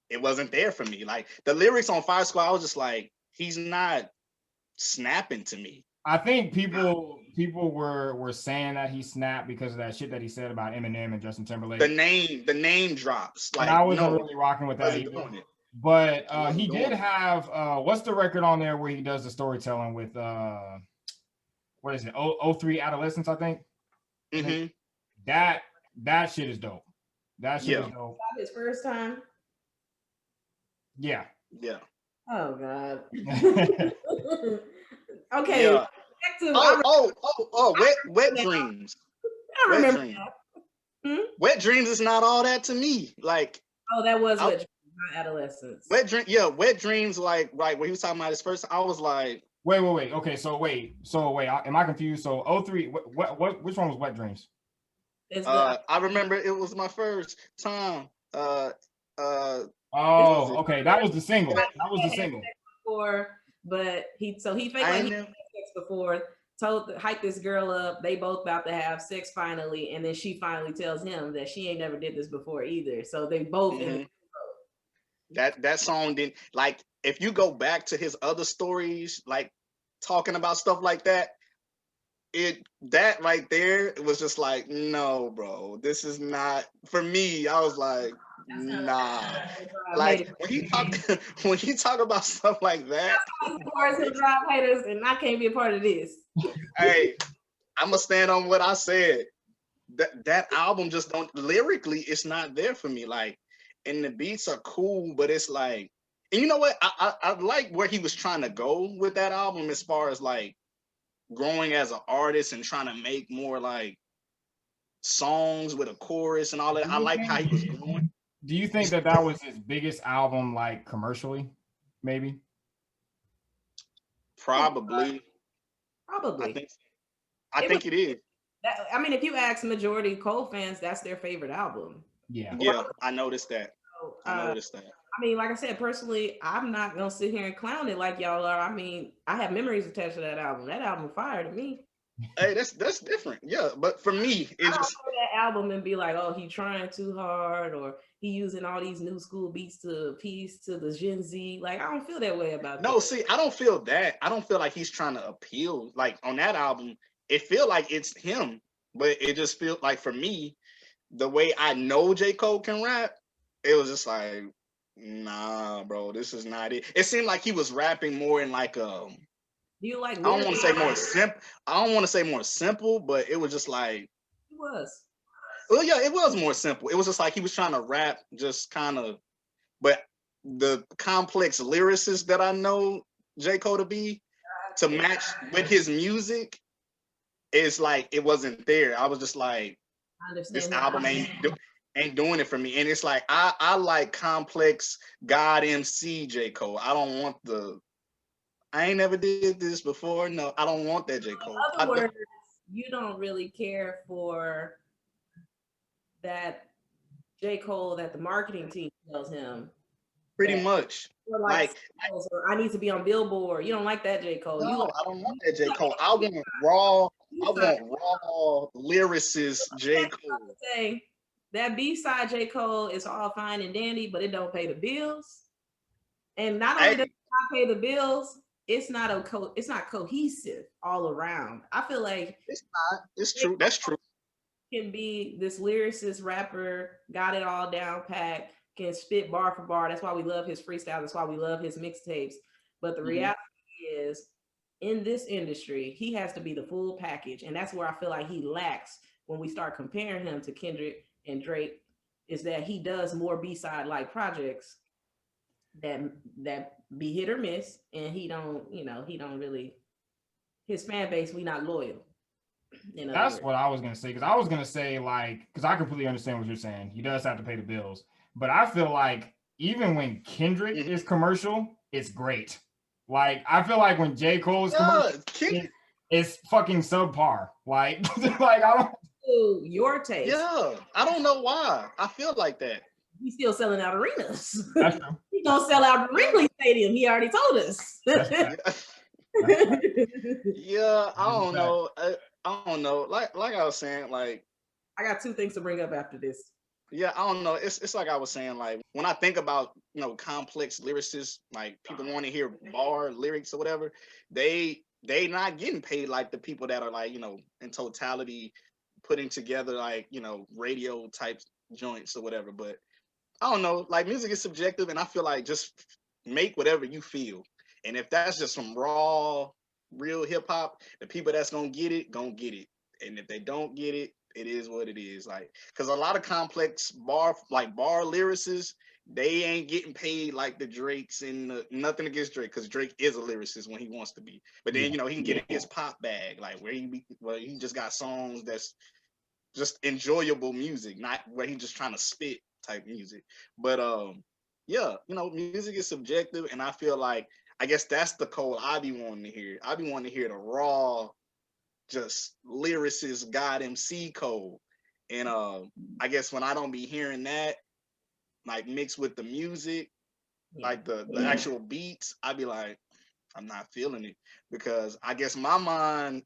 It wasn't there for me. Like the lyrics on Fire Squad, I was just like, he's not snapping to me. I think people were saying that he snapped because of that shit that he said about Eminem and Justin Timberlake. The name drops. Like and I wasn't really rocking with that either. But he did have what's the record on there where he does the storytelling with what is it? 03 Adolescence, I think. Mm-hmm. That shit is dope. That shit is dope. His first time. Yeah. Yeah. Oh God. Okay. Yeah. Wet Dreams. I remember that. Wet Dreams is not all that to me. Like, that was Wet Dreams, not Adolescence. Wet Dreams, like right when he was talking about his first, I was like, wait. Okay, so wait. Am I confused? So 03, which one was Wet Dreams? I remember it was my first time. Okay, that was the single. But he faked like he had sex before, hyped this girl up. They both about to have sex finally, and then she finally tells him that she ain't never did this before either. So they both that song didn't like. If you go back to his other stories, like talking about stuff like that, that right there, it was just like, no, bro, this is not for me. I was like, nah. Like when he talk about stuff like that, drive haters, and I can't be a part of this. Hey, I'm gonna stand on what I said. That album just don't lyrically, it's not there for me. Like, and the beats are cool, but it's like, and you know what? I like where he was trying to go with that album as far as like growing as an artist and trying to make more like songs with a chorus and all that. I like how he was going. Do you think that was his biggest album, like commercially, maybe? Probably. I think it is. I mean, if you ask majority Cole fans, that's their favorite album. Yeah. Yeah, I noticed that. I mean, like I said, personally, I'm not gonna sit here and clown it like y'all are. I mean, I have memories attached to that album. That album fire to me. Hey, that's different. Yeah, but for me, I don't hear that album and be like, oh, he trying too hard, or he using all these new school beats to appease to the Gen Z. Like, I don't feel that way about that. See, I don't feel that. I don't feel like he's trying to appeal. Like on that album, it feel like it's him, but it just feel like for me, the way I know J. Cole can rap, it was just like, nah, bro, this is not it. It seemed like he was rapping more in like Do you like? I don't want to say more simple. I don't want to say more simple, but it was just like it was. Well, yeah, it was more simple. It was just like he was trying to rap, just kind of. But the complex lyricists that I know J. Cole to be, to match with his music, it's like it wasn't there. I was just like, this album ain't doing it for me. And it's like I like complex God MC J. Cole. I don't want I ain't never did this before. No, I don't want that J. Cole. In other words, you don't really care for that J. Cole that the marketing team tells him. Pretty much. Like I need to be on Billboard. You don't like that J. Cole. No, I don't want that J. Cole. I want raw lyricist J. Cole. Say that B-side J. Cole is all fine and dandy, but it don't pay the bills. And not only does it not pay the bills, it's not cohesive all around. I feel like it's not. It's true. That's true. can be this lyricist rapper, got it all down packed, can spit bar for bar. That's why we love his freestyle. That's why we love his mixtapes. But the reality is, in this industry, he has to be the full package. And that's where I feel like he lacks when we start comparing him to Kendrick and Drake, is that he does more B-side like projects that be hit or miss, and he don't really, his fan base, we not loyal. That's what I was gonna say, because I was gonna say, like, because I completely understand what you're saying. He does have to pay the bills, but I feel like even when Kendrick is commercial, it's great. Like, I feel like when J. Cole is commercial, it's fucking subpar. Like, like I don't. Your taste. Yeah, I don't know why. I feel like that. He's still selling out arenas. That's true. He's gonna sell out Wrigley Stadium. He already told us. Yeah, I don't know. I don't know. Like I was saying, like, I got two things to bring up after this. Yeah, I don't know. It's like I was saying, like, when I think about, complex lyricists, like people want to hear bar lyrics or whatever, they not getting paid like the people that are, like, in totality putting together, like, radio type joints or whatever. But I don't know, like, music is subjective, and I feel like just make whatever you feel. And if that's just some raw, real hip hop, the people that's gonna get it. And if they don't get it, it is what it is. Like, because a lot of complex bar lyricists, they ain't getting paid like the Drakes, and nothing against Drake, because Drake is a lyricist when he wants to be. But then, he can get in his pop bag, like where he just got songs that's just enjoyable music, not where he just trying to spit type music. But yeah, music is subjective, and I feel like, I guess that's the Cole I be wanting to hear. I be wanting to hear the raw, just lyricist God MC Cole. And I guess when I don't be hearing that, like, mixed with the music, like the actual beats, I be like, I'm not feeling it, because I guess my mind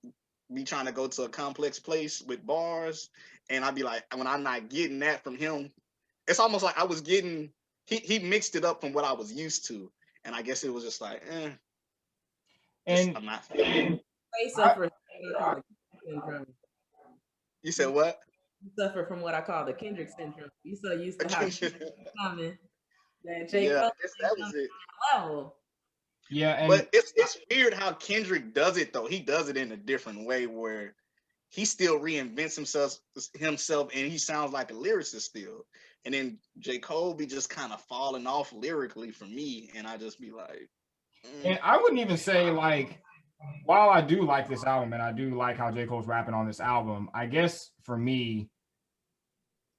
be trying to go to a complex place with bars, and I be like, when I'm not getting that from him, it's almost like I was getting, he mixed it up from what I was used to, and I guess it was just like, and I'm not feeling it. You said what? You suffer from what I call the Kendrick syndrome. You so used to how coming that J. Yeah, Cole I guess that was it. level. Yeah, but it's weird how Kendrick does it though. He does it in a different way, where he still reinvents himself, and he sounds like a lyricist still. And then J. Cole be just kind of falling off lyrically for me, and I just be like, And I wouldn't even say, like, while I do like this album, and I do like how J. Cole's rapping on this album, I guess for me,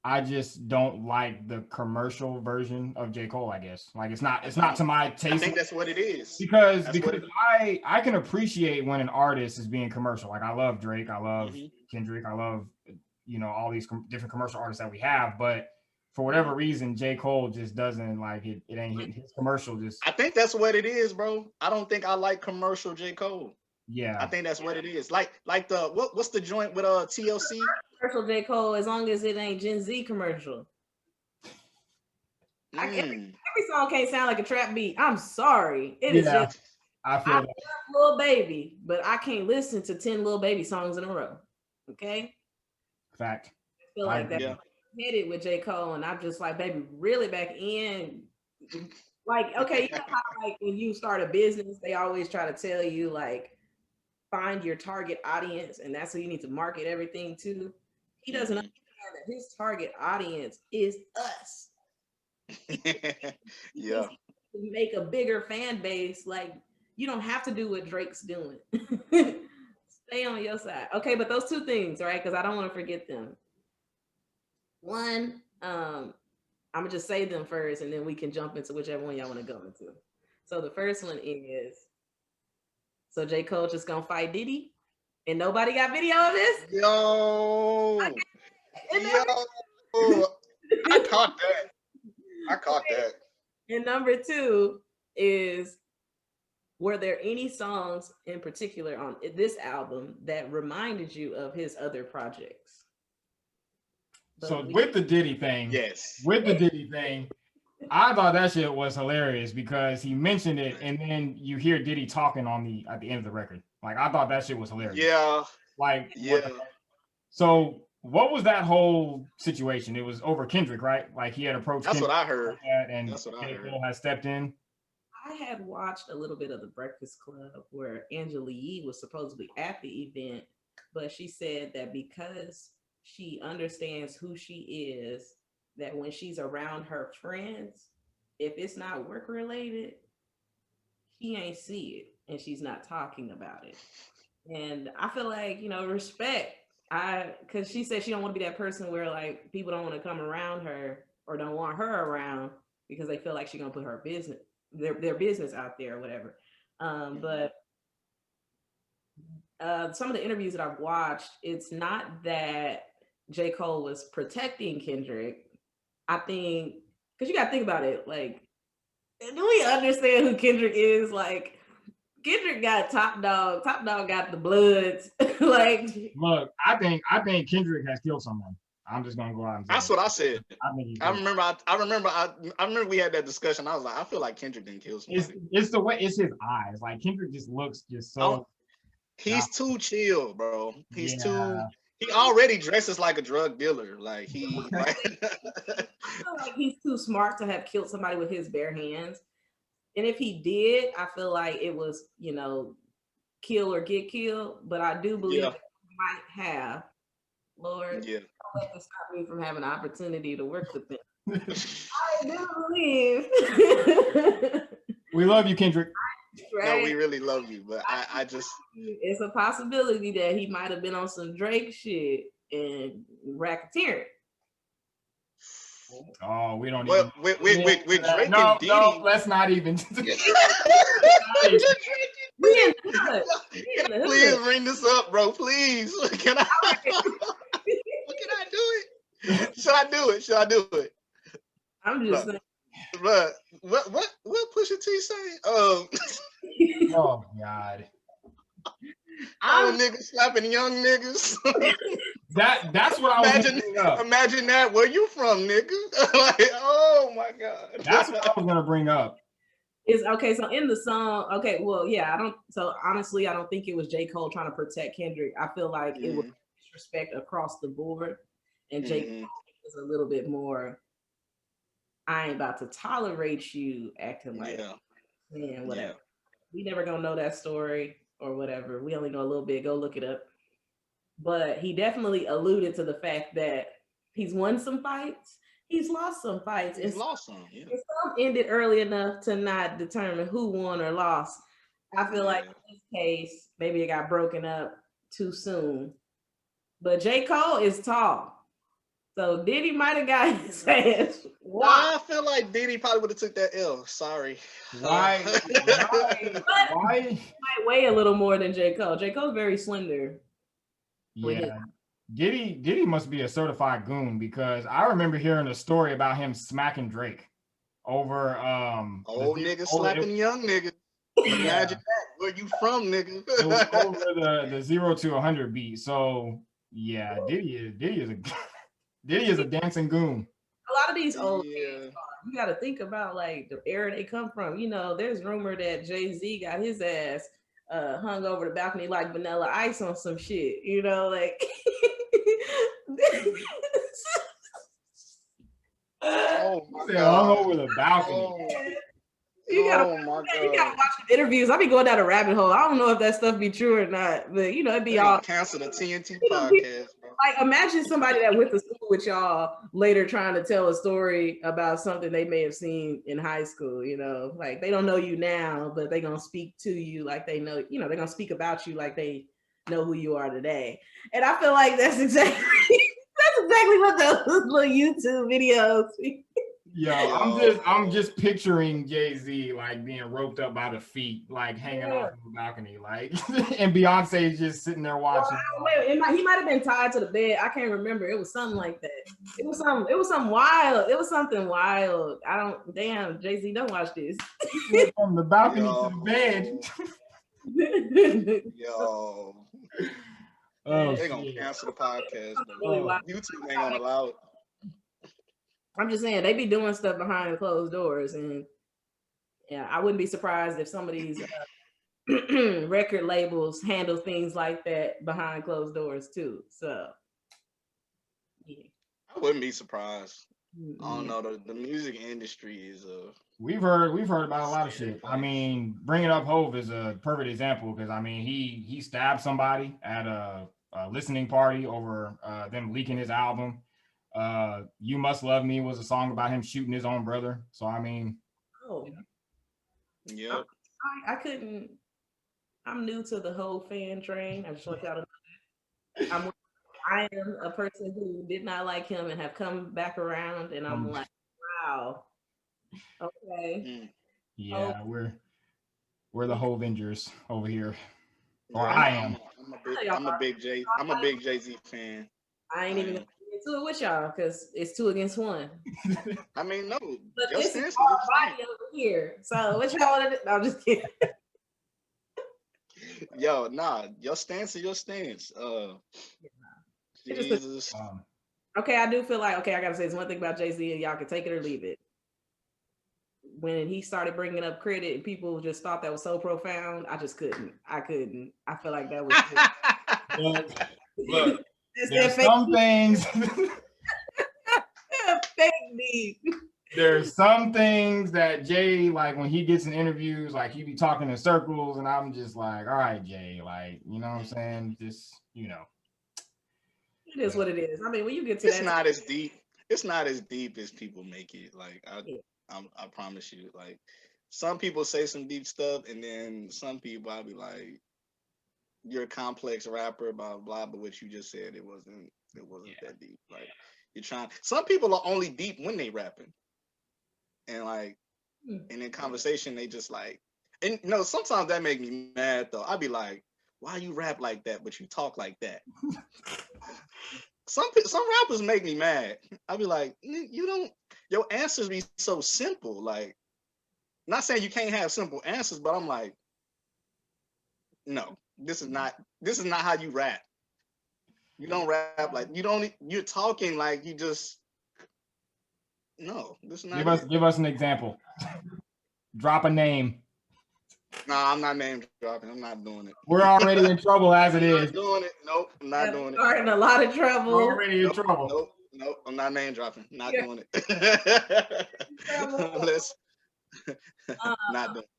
I just don't like the commercial version of J. Cole, I guess. Like, it's not to my taste. I think that's what it is. Because I can appreciate when an artist is being commercial. Like, I love Drake, I love Kendrick, I love, all these different commercial artists that we have, but for whatever reason, J. Cole just doesn't, like, it ain't hitting his commercial. I think that's what it is, bro. I don't think I like commercial J. Cole. Yeah, I think that's what it is. Like the what's the joint with TLC? Commercial J. Cole, as long as it ain't Gen Z commercial. Every song can't sound like a trap beat. I'm sorry. It is just, I feel love Lil Baby, but I can't listen to 10 Lil Baby songs in a row. Okay? Fact. I feel like that. Hit it with J. Cole, and I'm just like, baby, really back in. Like, okay, you know how, like, when you start a business, they always try to tell you, like, find your target audience, and that's who you need to market everything to. He doesn't understand that his target audience is us. Yeah. Make a bigger fan base. Like, you don't have to do what Drake's doing. Stay on your side. Okay, but those two things, right? Because I don't want to forget them. One, I'm gonna just say them first, and then we can jump into whichever one y'all want to go into. So the first one is, so J. Cole just gonna fight Diddy, and nobody got video of this? Yo, I caught that. And number two is, were there any songs in particular on this album that reminded you of his other projects? So with the Diddy thing, I thought that shit was hilarious, because he mentioned it, and then you hear Diddy talking at the end of the record. Like, I thought that shit was hilarious. Yeah. Like, yeah. So what was that whole situation? It was over Kendrick, right? Like he had approached. That's Kendrick what I heard. and That's what I heard. Cole had stepped in. I had watched a little bit of the Breakfast Club where Angela Yee was supposedly at the event, but she said that because she understands who she is, that when she's around her friends, if it's not work related, she ain't see it and she's not talking about it. And I feel like, respect. Because she said she don't want to be that person where like people don't want to come around her or don't want her around because they feel like she's gonna put her business, their business out there or whatever. But some of the interviews that I've watched, it's not that J. Cole was protecting Kendrick. I think because you got to think about it, like, do we understand who Kendrick is? Like, Kendrick got Top Dog. Top Dog got the Bloods. Like, look, I think Kendrick has killed someone. I'm just gonna go out and say that's what I said. I remember we had that discussion. I was like, I feel like Kendrick didn't kill somebody. It's the way, it's his eyes. Like Kendrick just looks just so. He's too chill, bro. He's too. He already dresses like a drug dealer. Like he. I feel like he's too smart to have killed somebody with his bare hands. And if he did, I feel like it was, kill or get killed. But I do believe that he might have. Lord, don't let this stop me from having an opportunity to work with them. I do believe. We love you, Kendrick. Right? No, we really love you, but I just. It's a possibility that he might have been on some Drake shit and racketeering. Oh, we don't. Well, with Drake no, and Diddy. no, let's not even. Please bring this up, bro. Please. Can I? Can I do it? Should I do it? I'm just saying. But what Pusha T say? Oh God. Old niggas slapping young niggas. That's what I was gonna bring up. Imagine that. Where you from, nigga? Like, oh my God. That's what I was gonna bring up. Is okay, so in the song, okay, well, yeah, honestly, I don't think it was J. Cole trying to protect Kendrick. I feel like it was disrespect across the board. And J. Cole is a little bit more, I ain't about to tolerate you acting like, man, whatever. We never gonna know that story or whatever. We only know a little bit. Go look it up. But he definitely alluded to the fact that he's won some fights. He's lost some fights. He's lost some. Yeah. And some ended early enough to not determine who won or lost. I feel like in this case, maybe it got broken up too soon. But J. Cole is tall. So Diddy might have got his ass. I feel like Diddy probably would have took that L. Sorry. Why? Why? He might weigh a little more than J. Cole. J. Cole's very slender. Yeah. Diddy must be a certified goon because I remember hearing a story about him smacking Drake over old niggas slapping young niggas. Imagine that. Where you from, nigga? It was over the 0 to 100 beat. So yeah, Diddy is a dancing goon. A lot of these old you got to think about like the era they come from. There's rumor that Jay-Z got his ass hung over the balcony like Vanilla Ice on some shit. Like. Oh my God. Hung over the balcony. You gotta watch the interviews. I be going down a rabbit hole. I don't know if that stuff be true or not, but it'd be all cancel the TNT podcast, bro. Like imagine somebody that went to school with y'all later trying to tell a story about something they may have seen in high school, like they don't know you now, but they're gonna speak to you like they know, they're gonna speak about you like they know who you are today. And I feel like that's exactly what those little YouTube videos. I'm just picturing Jay-Z like being roped up by the feet, like hanging off the balcony, like, and Beyonce's just sitting there watching. He might have been tied to the bed. I can't remember. It was something like that. It was something wild. It was something wild. Jay-Z, don't watch this. From the balcony to the bed. Yo. They're gonna cancel the podcast. YouTube ain't gonna allow it. I'm just saying they be doing stuff behind closed doors, and I wouldn't be surprised if some of these record labels handle things like that behind closed doors too. So I wouldn't be surprised. Mm-mm. I don't know. The music industry is We've heard about a lot of shit. I mean, bringing up Hove is a perfect example because I mean he stabbed somebody at a listening party over them leaking his album. "You Must Love Me" was a song about him shooting his own brother. So I mean, Oh, Yep. I couldn't. I'm new to the whole fan train. I just want y'all to know. I am a person who did not like him and have come back around, and I'm like, wow, okay. Mm. yeah, we're the Hovengers over here, or Yeah, I am. I'm a big Jay-Z fan. I ain't I even am. gonna get into it with y'all because it's 2 against 1. I mean, no, But your this is stance is our your stance. body over here. So what y'all want to do? No, I'm just kidding. Yo, nah, your stance is your stance. It just- Jesus. Okay, I do feel like, okay, I gotta say this one thing about Jay-Z, and y'all can take it or leave it. When he started bringing up credit and people just thought that was so profound, I just couldn't. I couldn't. I feel like that was Look, It's there's that fake some things. fake need. There's some things that Jay, like when he gets in interviews, like he be talking in circles, and I'm just like, all right, Jay, like, you know what I'm saying? Just, you know. It is what it is. I mean, when you get to It's that, not as deep. It's not as deep as people make it. Like Yeah. I promise you. Like some people say some deep stuff, and then some people I'll be like, "You're a complex rapper, blah blah." But what you just said, it wasn't that deep. Like you're trying. Some people are only deep when they rapping, and like, and in conversation they just like, and you know, sometimes that make me mad though. I'd be like, "Why you rap like that, but you talk like that?" Some rappers make me mad. I'll be like, you don't. Your answers be so simple. Like, not saying you can't have simple answers, but I'm like, no, this is not how you rap. You don't rap like you don't. You're talking like you just. No, this is not it. Give us an example. Drop a name. Nah, I'm not name dropping. I'm not doing it. We're already in trouble as it is. Not doing it. Nope, I'm not doing it. are in a lot of trouble. We're already in trouble. Nope, I'm not name dropping. Not doing it. Let's not doing it.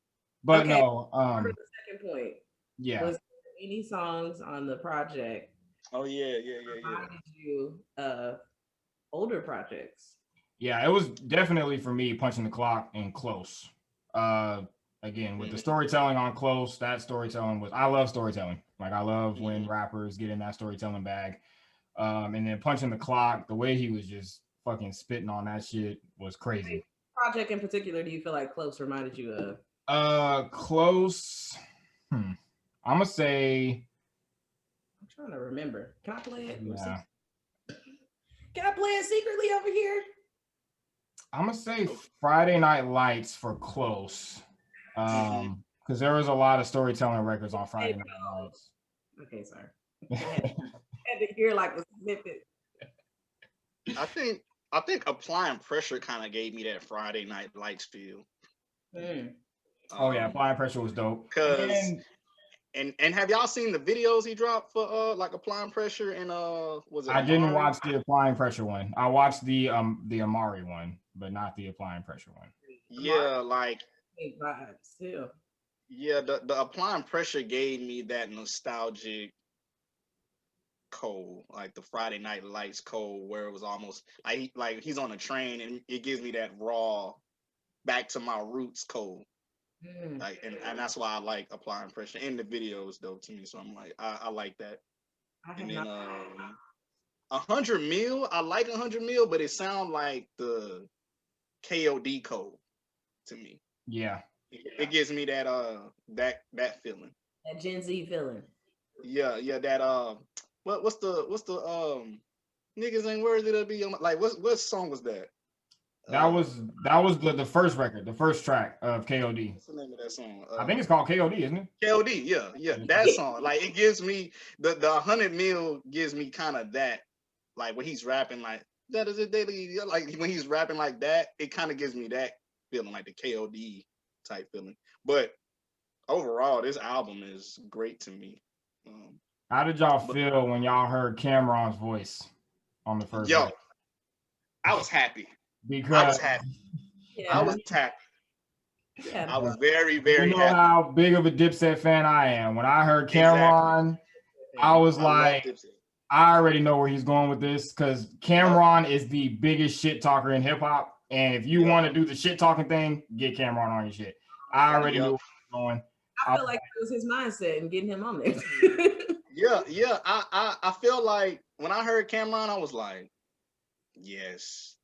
But Okay. no, The second point yeah. was any songs on the project Oh yeah. reminded you of older projects? Yeah, it was definitely for me punching the clock and Close. Again, with the storytelling on Close, that storytelling was, I love storytelling. Like I love when rappers get in that storytelling bag. And then punching the clock, the way he was just fucking spitting on that shit was crazy. Project in particular do you feel like Close reminded you of? Close. I'm gonna say. I'm trying to remember. Can I play it? Yeah. Can I play it secretly over here? I'm gonna say Friday Night Lights for Close. Because there was a lot of storytelling records on Friday Night Lights. Okay, sorry. I had to hear like a snippet. I think Applying Pressure kind of gave me that Friday Night Lights feel. Oh yeah, Applying Pressure was dope. Cause and have y'all seen the videos he dropped for like Applying Pressure and was it? I didn't Amari? watch the Applying Pressure one. I watched the Amari one, but not the Applying Pressure one. Yeah, like vibes too. Yeah, the Applying Pressure gave me that nostalgic cold, like the Friday Night Lights cold, where it was almost like he's on a train, and it gives me that raw, back to my roots cold. Like, and that's why I like Applying Pressure. And the video is dope to me, so I'm like, I like that. And then 100 Mil, I like 100 Mil, but it sounds like the KOD code to me. Yeah. It gives me that that feeling. That Gen Z feeling. Yeah, that what's the niggas ain't worthy to be on, like what song was that? That was the first record, the first track of KOD. What's the name of that song? I think it's called KOD, isn't it? KOD, yeah, that song. Like it gives me the 100 Mil gives me kind of that, like when he's rapping like that is a daily, like when he's rapping like that, it kind of gives me that feeling, like the KOD type feeling. But overall, this album is great to me. How did y'all feel when y'all heard Cameron's voice on the first. Yo, day. I was happy. Because I was happy. Yeah. I was happy. Yeah. I was very, you very know happy. how big of a Dipset fan I am. When I heard Cameron, I was I like, love Dipset. I already know where he's going with this because Cameron is the biggest shit talker in hip hop. And if you want to do the shit talking thing, get Cameron on your shit. I already knew where he was going. I feel like it was his mindset and getting him on there. Yeah. I feel like when I heard Cameron, I was like, yes.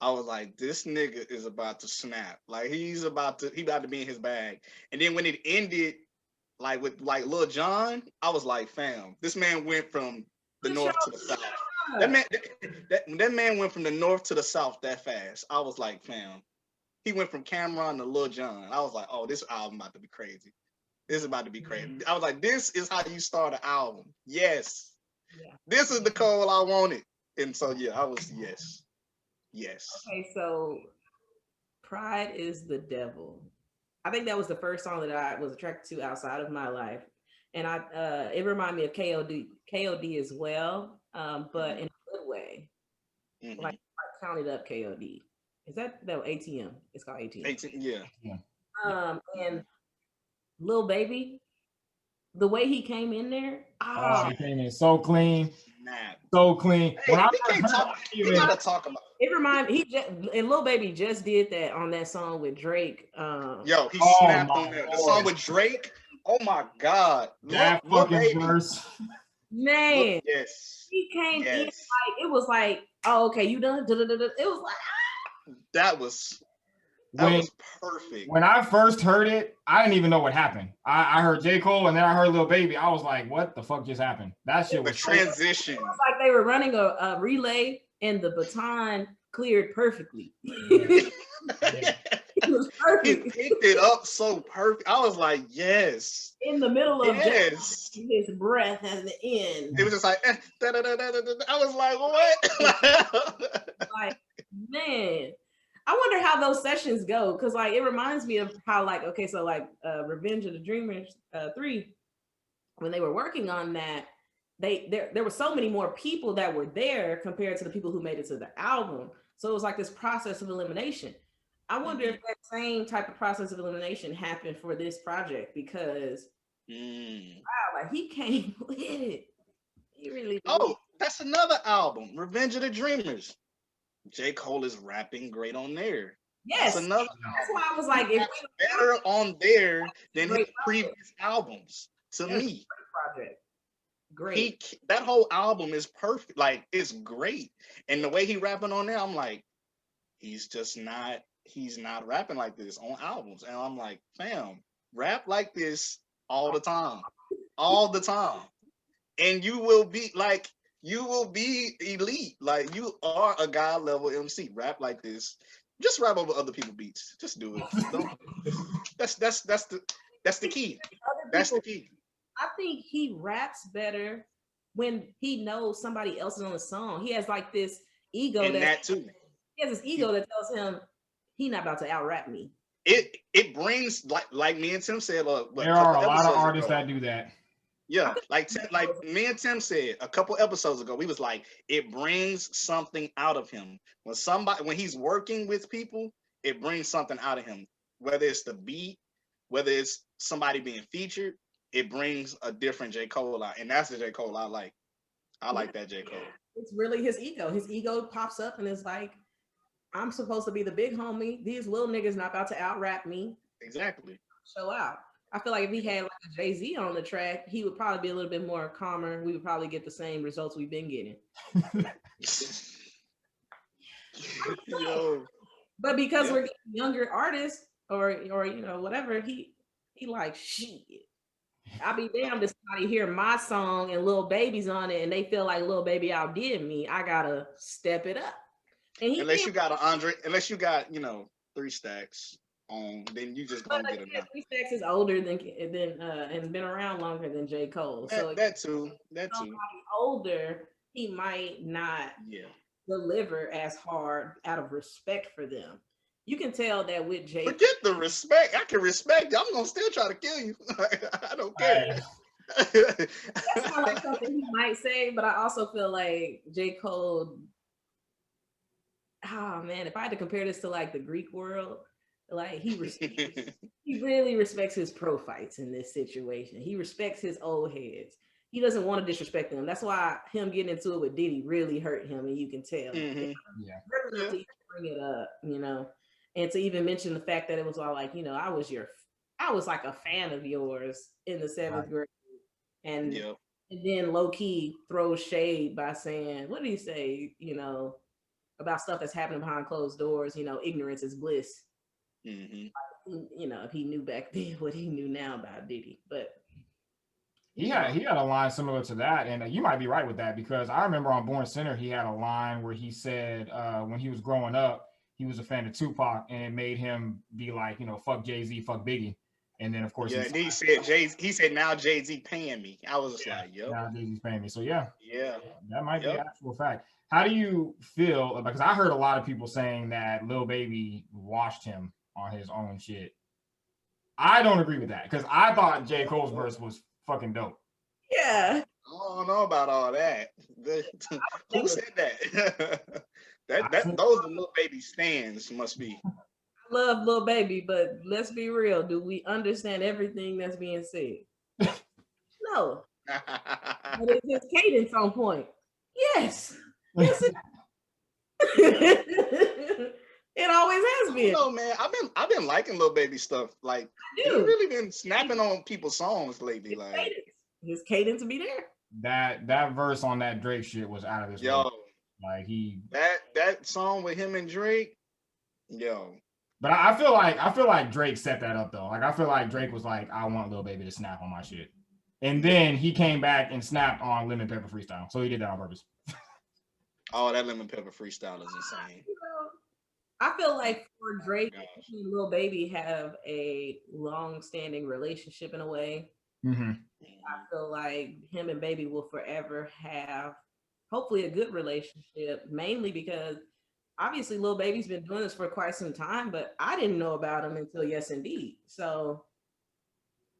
I was like, this nigga is about to snap. Like he about to be in his bag. And then when it ended, like with like Lil Jon, I was like, fam, this man went from the north to the south. That man went from the north to the south that fast. I was like, fam, he went from Cameron to Lil Jon. I was like, oh, this album about to be crazy. This is about to be crazy. I was like, this is how you start an album. Yes. Yeah. This is the Cole I wanted. And so yeah, I was yes. Okay, so Pride is the Devil. I think that was the first song that I was attracted to outside of my life. And it reminded me of KOD as well, but in a good way. Mm-hmm. Like I counted up KOD. Is that ATM? It's called ATM. Yeah. And Lil Baby, the way he came in there, he came in so clean. Snap. So clean. Hey, we gotta talk about it. Reminded me, and Lil Baby just did that on that song with Drake. Yo, he snapped on there. The song with Drake. Oh my God. That fucking verse. Man. Yes. He came in like it was like, oh, okay, you done? It was like that was perfect. When I first heard it, I didn't even know what happened. I heard J. Cole and then I heard Lil Baby. I was like, what the fuck just happened? That shit was transition. It was like they were running a relay and the baton cleared perfectly. It was perfect. He picked it up so perfect. I was like, yes. In the middle of his breath at the end. It was just like, I was like, what? Like, man. I wonder how those sessions go, because like it reminds me of how like so like Revenge of the Dreamers 3, when they were working on that, there were so many more people that were there compared to the people who made it to the album. So it was like this process of elimination. I wonder if that same type of process of elimination happened for this project, because wow, like he came with it. He really did. Oh, that's another album, Revenge of the Dreamers. J. Cole is rapping great on there. Yes, that's another. That's why I was like, if better on there than his previous albums to me. Project. Great. That whole album is perfect. Like it's great, and the way he rapping on there, I'm like, he's not rapping like this on albums, and I'm like, fam, rap like this all the time, and you will be elite. Like you are a God level MC. Rap like this. Just rap over other people's beats. Just do it. That's the key. That's the key. I think he raps better when he knows somebody else is on the song. He has like this ego that too. He has this ego that tells him he's not about to out rap me. It brings like me and Tim said. There are a lot of artists that do that. Yeah, like me and Tim said a couple episodes ago, we was like, it brings something out of him. When he's working with people, it brings something out of him. Whether it's the beat, whether it's somebody being featured, it brings a different J. Cole out. And that's the J. Cole I like. I like that J. Cole. It's really his ego. His ego pops up and it's like, I'm supposed to be the big homie. These little niggas not about to out rap me. Exactly. Show out. I feel like if he had like a Jay-Z on the track, he would probably be a little bit more calmer. We would probably get the same results we've been getting. But because we're getting younger artists or you know, whatever, he like, shit. I'll be damned if somebody hear my song and Lil Baby's on it and they feel like Lil Baby outdid me. I gotta step it up. And unless you got, you know, 3 Stacks. Then you just gonna get enough. 3 Stacks is older than and been around longer than J. Cole. So that too. Older, he might not deliver as hard out of respect for them. You can tell that with J. Forget the respect. I can respect you. I'm gonna still try to kill you. I don't care. That sounds like something he might say, but I also feel like J. Cole. Oh man, if I had to compare this to like the Greek world, like he really respects his pro fights in this situation. He respects his old heads. He doesn't want to disrespect them. That's why him getting into it with Diddy really hurt him, and you can tell. Mhm. Yeah. Hurt enough to even bring it up, and to even mention the fact that it was all like, I was like a fan of yours in the seventh grade, and Yep. and then low key throws shade by saying, what did he say? About stuff that's happening behind closed doors. Ignorance is bliss. Mhm. If he knew back then what he knew now about Diddy, but He had a line similar to that, and you might be right with that because I remember on Born Center he had a line where he said when he was growing up he was a fan of Tupac, and it made him be like, fuck Jay-Z, fuck Biggie, and then of course he said He said now Jay-Z paying me. I was just like, yep. Now Jay-Z's paying me. So yeah, that might be Yep. actual fact. How do you feel? Because I heard a lot of people saying that Lil Baby washed him on his own shit. I don't agree with that because I thought J. Cole's verse was fucking dope. Yeah. I don't know about all that. Who said that? Those are Lil Baby stands must be. I love Lil Baby, but let's be real. Do we understand everything that's being said? No. But is his cadence on point? Yes. Yes, it always has been. No, man. I've been liking Lil Baby stuff. Like he really been snapping on people's songs lately. His cadence be there. That verse on that Drake shit was out of this world. Like that song with him and Drake, But I feel like Drake set that up though. Like I feel like Drake was like, I want Lil Baby to snap on my shit, and then he came back and snapped on Lemon Pepper Freestyle. So he did that on purpose. Oh, that Lemon Pepper Freestyle is insane. I feel like for Drake and Lil Baby have a long-standing relationship in a way. Mm-hmm. I feel like him and Baby will forever have, hopefully, a good relationship. Mainly because obviously Lil Baby's been doing this for quite some time, but I didn't know about him until Yes Indeed. So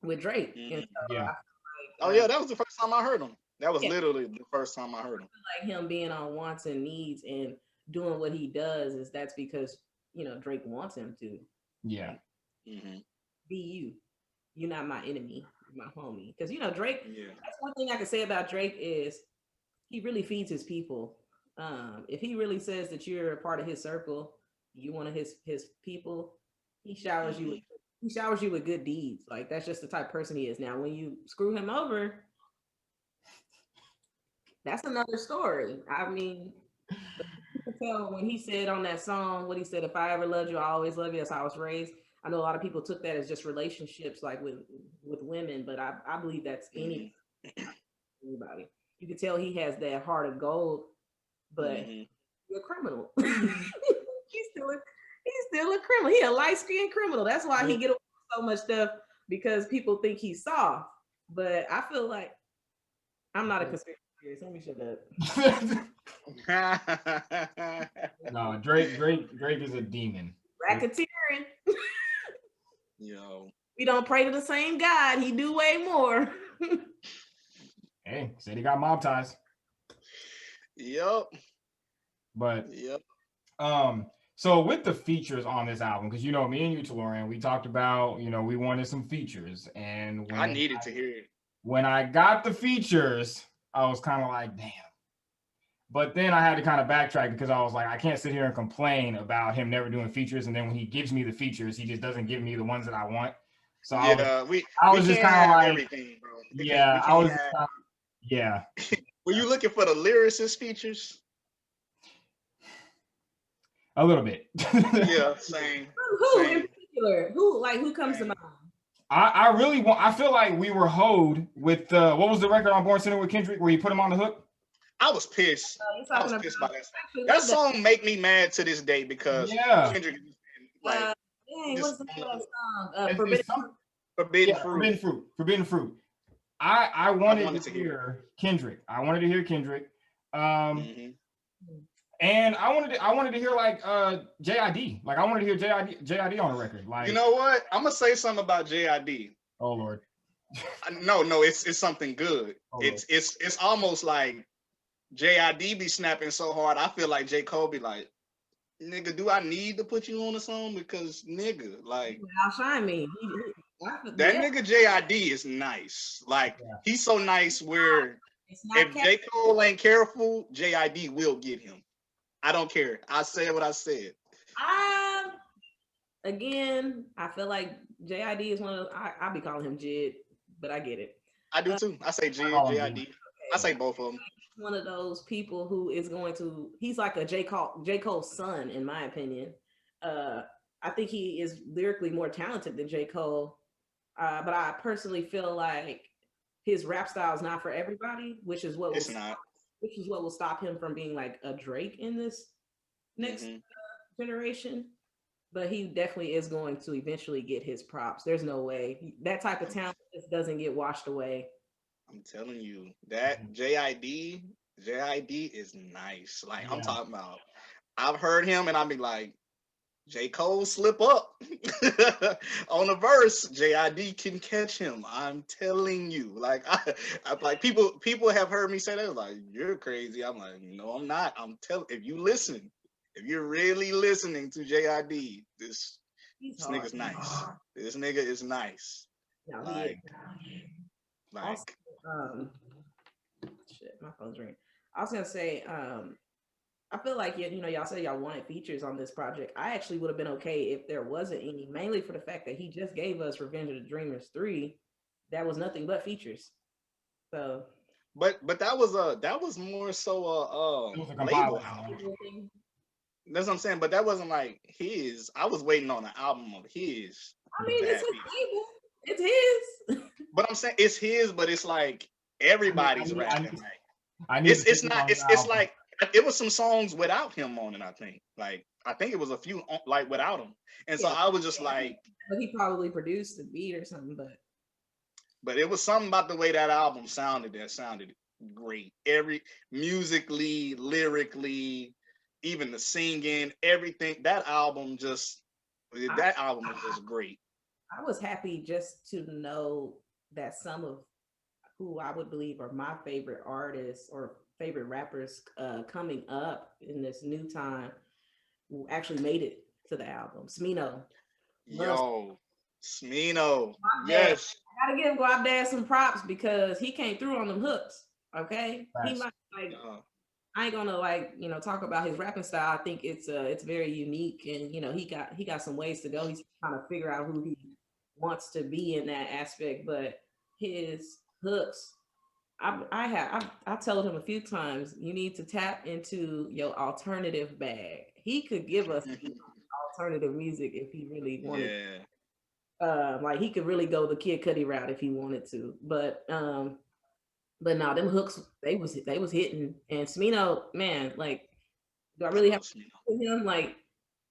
with Drake, and so that was the first time I heard him. That was literally the first time I heard him. I feel like him being on wants and needs and doing what he does that's because Drake wants him to. Yeah. Mm-hmm. Be you. You're not my enemy. You're my homie. Because Drake. Yeah. That's one thing I can say about Drake is he really feeds his people. If he really says that you're a part of his circle, you one of his people, he showers you. He showers you with good deeds. Like that's just the type of person he is. Now, when you screw him over, that's another story. I mean, you can tell when he said on that song, what he said, if I ever loved you, I always love you. That's how I was raised. I know a lot of people took that as just relationships like with women, but I believe that's anybody. You can tell he has that heart of gold, but he's a criminal. He's still a criminal. He a light-skinned criminal. That's why he get away with so much stuff, because people think he's soft. But I feel like I'm not a conspiracy theorist. Let me shut up. No, Drake is a demon. Racketeering. We don't pray to the same God. He do way more. Hey, said he got mob ties. Yep. But so with the features on this album, because me and you, Taloran, we talked about, we wanted some features, and I needed to hear it. When I got the features, I was kind of like, damn. But then I had to kind of backtrack because I was like, I can't sit here and complain about him never doing features, and then when he gives me the features, he just doesn't give me the ones that I want. So I was just kind of like, everything, bro. Yeah, I was. Yeah. Were you looking for the lyricist features? A little bit. Yeah, same. Who in particular? Who comes to mind? I really want. I feel like we were hoed with what was the record on Born Center with Kendrick where you put him on the hook? I was pissed. I was pissed by that song. That song make me mad to this day because Kendrick what's the name of that song? Forbidden Fruit. I wanted to hear Kendrick. I wanted to hear Kendrick. And I wanted to hear like JID. Like I wanted to hear JID on the record. Like, you know what? I'm gonna say something about JID. Oh Lord. No, it's something good. It's almost like JID be snapping so hard. I feel like J. Cole be like, nigga, do I need to put you on a song? Because nigga, like Outshine me. that nigga JID is nice. Like he's so nice where if J. Cole ain't careful, JID will get him. I don't care. I said what I said. Again, I feel like JID is one of those, I be calling him Jid, but I get it. I do too. I say JID. I say both of them. One of those people who is going to, he's like a J. Cole's son, in my opinion. I think he is lyrically more talented than J. Cole. But I personally feel like his rap style is not for everybody, which is what will stop him from being like a Drake in this next generation. But he definitely is going to eventually get his props. There's no way that type of talent just doesn't get washed away. I'm telling you, that JID is nice. Like I'm talking about, I've heard him and I be like, J. Cole slip up on the verse, JID can catch him. I'm telling you. Like I like people have heard me say that, like, you're crazy. I'm like, no, I'm not. I'm telling, if you're really listening to JID, this nigga's nice. This nigga is nice. Like also, shit, my phone's ringing. I was gonna say, I feel like y'all said y'all wanted features on this project. I actually would have been okay if there wasn't any, mainly for the fact that he just gave us Revenge of the Dreamers 3. That was nothing but features. So, but that was more so label album. That's what I'm saying. But that wasn't like his. I was waiting on an album of his. I mean, it's his label. It's his. But I'm saying it's his, but it's like everybody's rapping. It's not. It's like it was some songs without him on it. I think it was a few like without him, and so I was just like. But he probably produced the beat or something, But it was something about the way that album sounded that sounded great. Musically, lyrically, even the singing, everything. That album was just great. I was happy just to know that some of who I would believe are my favorite artists or favorite rappers coming up in this new time actually made it to the album. Smino. Smino. Yes. I gotta give Guap some props because he came through on them hooks. Okay. Nice. He might I ain't gonna talk about his rapping style. I think it's very unique, and he got some ways to go. He's trying to figure out who he wants to be in that aspect, but his hooks, I told him a few times, you need to tap into your alternative bag. He could give us alternative music if he really wanted. Like he could really go the Kid Cudi route if he wanted to, but no, them hooks they was hitting. And Smino, man, like, do I really have to him? Like,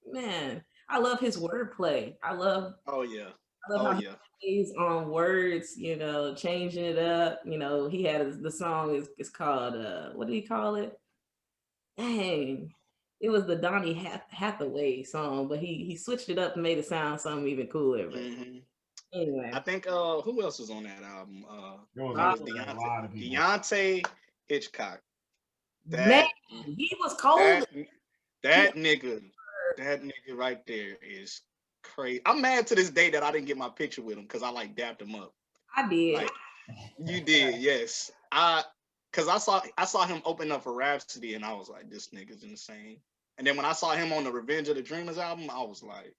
man, I love his wordplay. I love how he plays on words, changing it up. He had the song is called what did he call it? Dang. It was the Donny Hathaway song, but he switched it up and made it sound something even cooler. Anyway, I think who else was on that album? Deontay Hitchcock. Man, he was cold. That nigga right there is crazy. I'm mad to this day that I didn't get my picture with him because I dapped him up. I did. Like, you did, yes. Because I saw him open up for Rhapsody and I was like, this nigga's insane. And then when I saw him on the Revenge of the Dreamers album, I was like,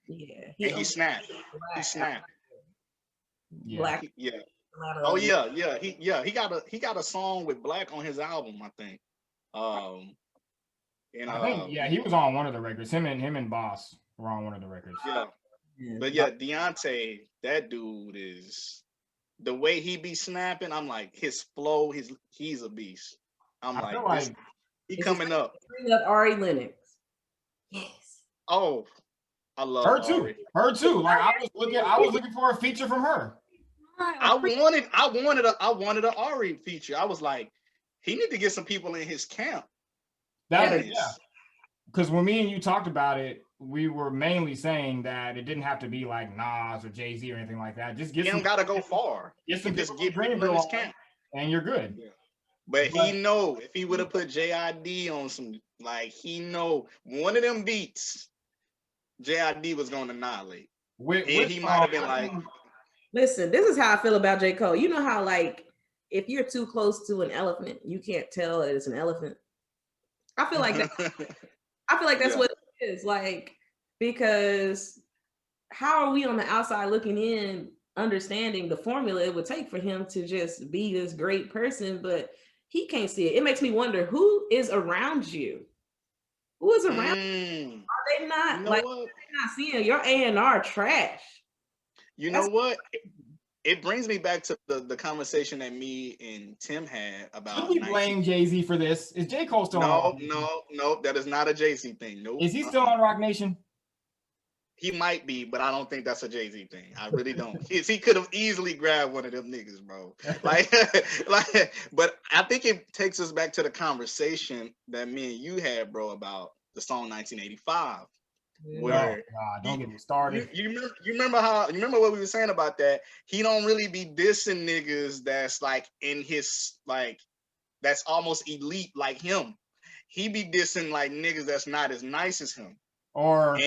yeah. He snapped. He snapped. Yeah. Black. Yeah. Oh yeah. He got a song with Black on his album, I think. He was on one of the records. Him and Boss were on one of the records. Yeah. But yeah, Deontay, that dude is, the way he be snapping, I'm like, his flow, he's a beast. I'm like he coming up. Bring up Ari Lennox. Yes. Oh, I love her too. Ari. Her too. Like I was looking for a feature from her. I wanted an Ari feature. I was like, he need to get some people in his camp. Because when me and you talked about it, we were mainly saying that it didn't have to be like Nas or Jay-Z or anything like that. Just get You don't gotta go far. Get some just get people people in his camp, and you're good. Yeah. But he know if he would have put JID on some, like he know one of them beats, JID was gonna annihilate. And he might have been like, listen, this is how I feel about J. Cole. You know how like if you're too close to an elephant, you can't tell that it's an elephant. I feel like that. I feel like that's what it is. Like, because how are we on the outside looking in, understanding the formula it would take for him to just be this great person, but he can't see it. It makes me wonder who is around you. Who is around you? Are they not they're not seeing your A&R trash? You know what? It brings me back to the conversation that me and Tim had about. Should we blame Jay-Z for this? Is J. Cole still on? No, that is not a Jay-Z thing. Nope. Is he still on Rock Nation? He might be, but I don't think that's a Jay-Z thing. I really don't. He could have easily grabbed one of them niggas, bro. But I think it takes us back to the conversation that me and you had, bro, about the song 1985. Where don't get me started. You remember what we were saying about that? He don't really be dissing niggas that's like in his like that's almost elite like him. He be dissing like niggas that's not as nice as him. Or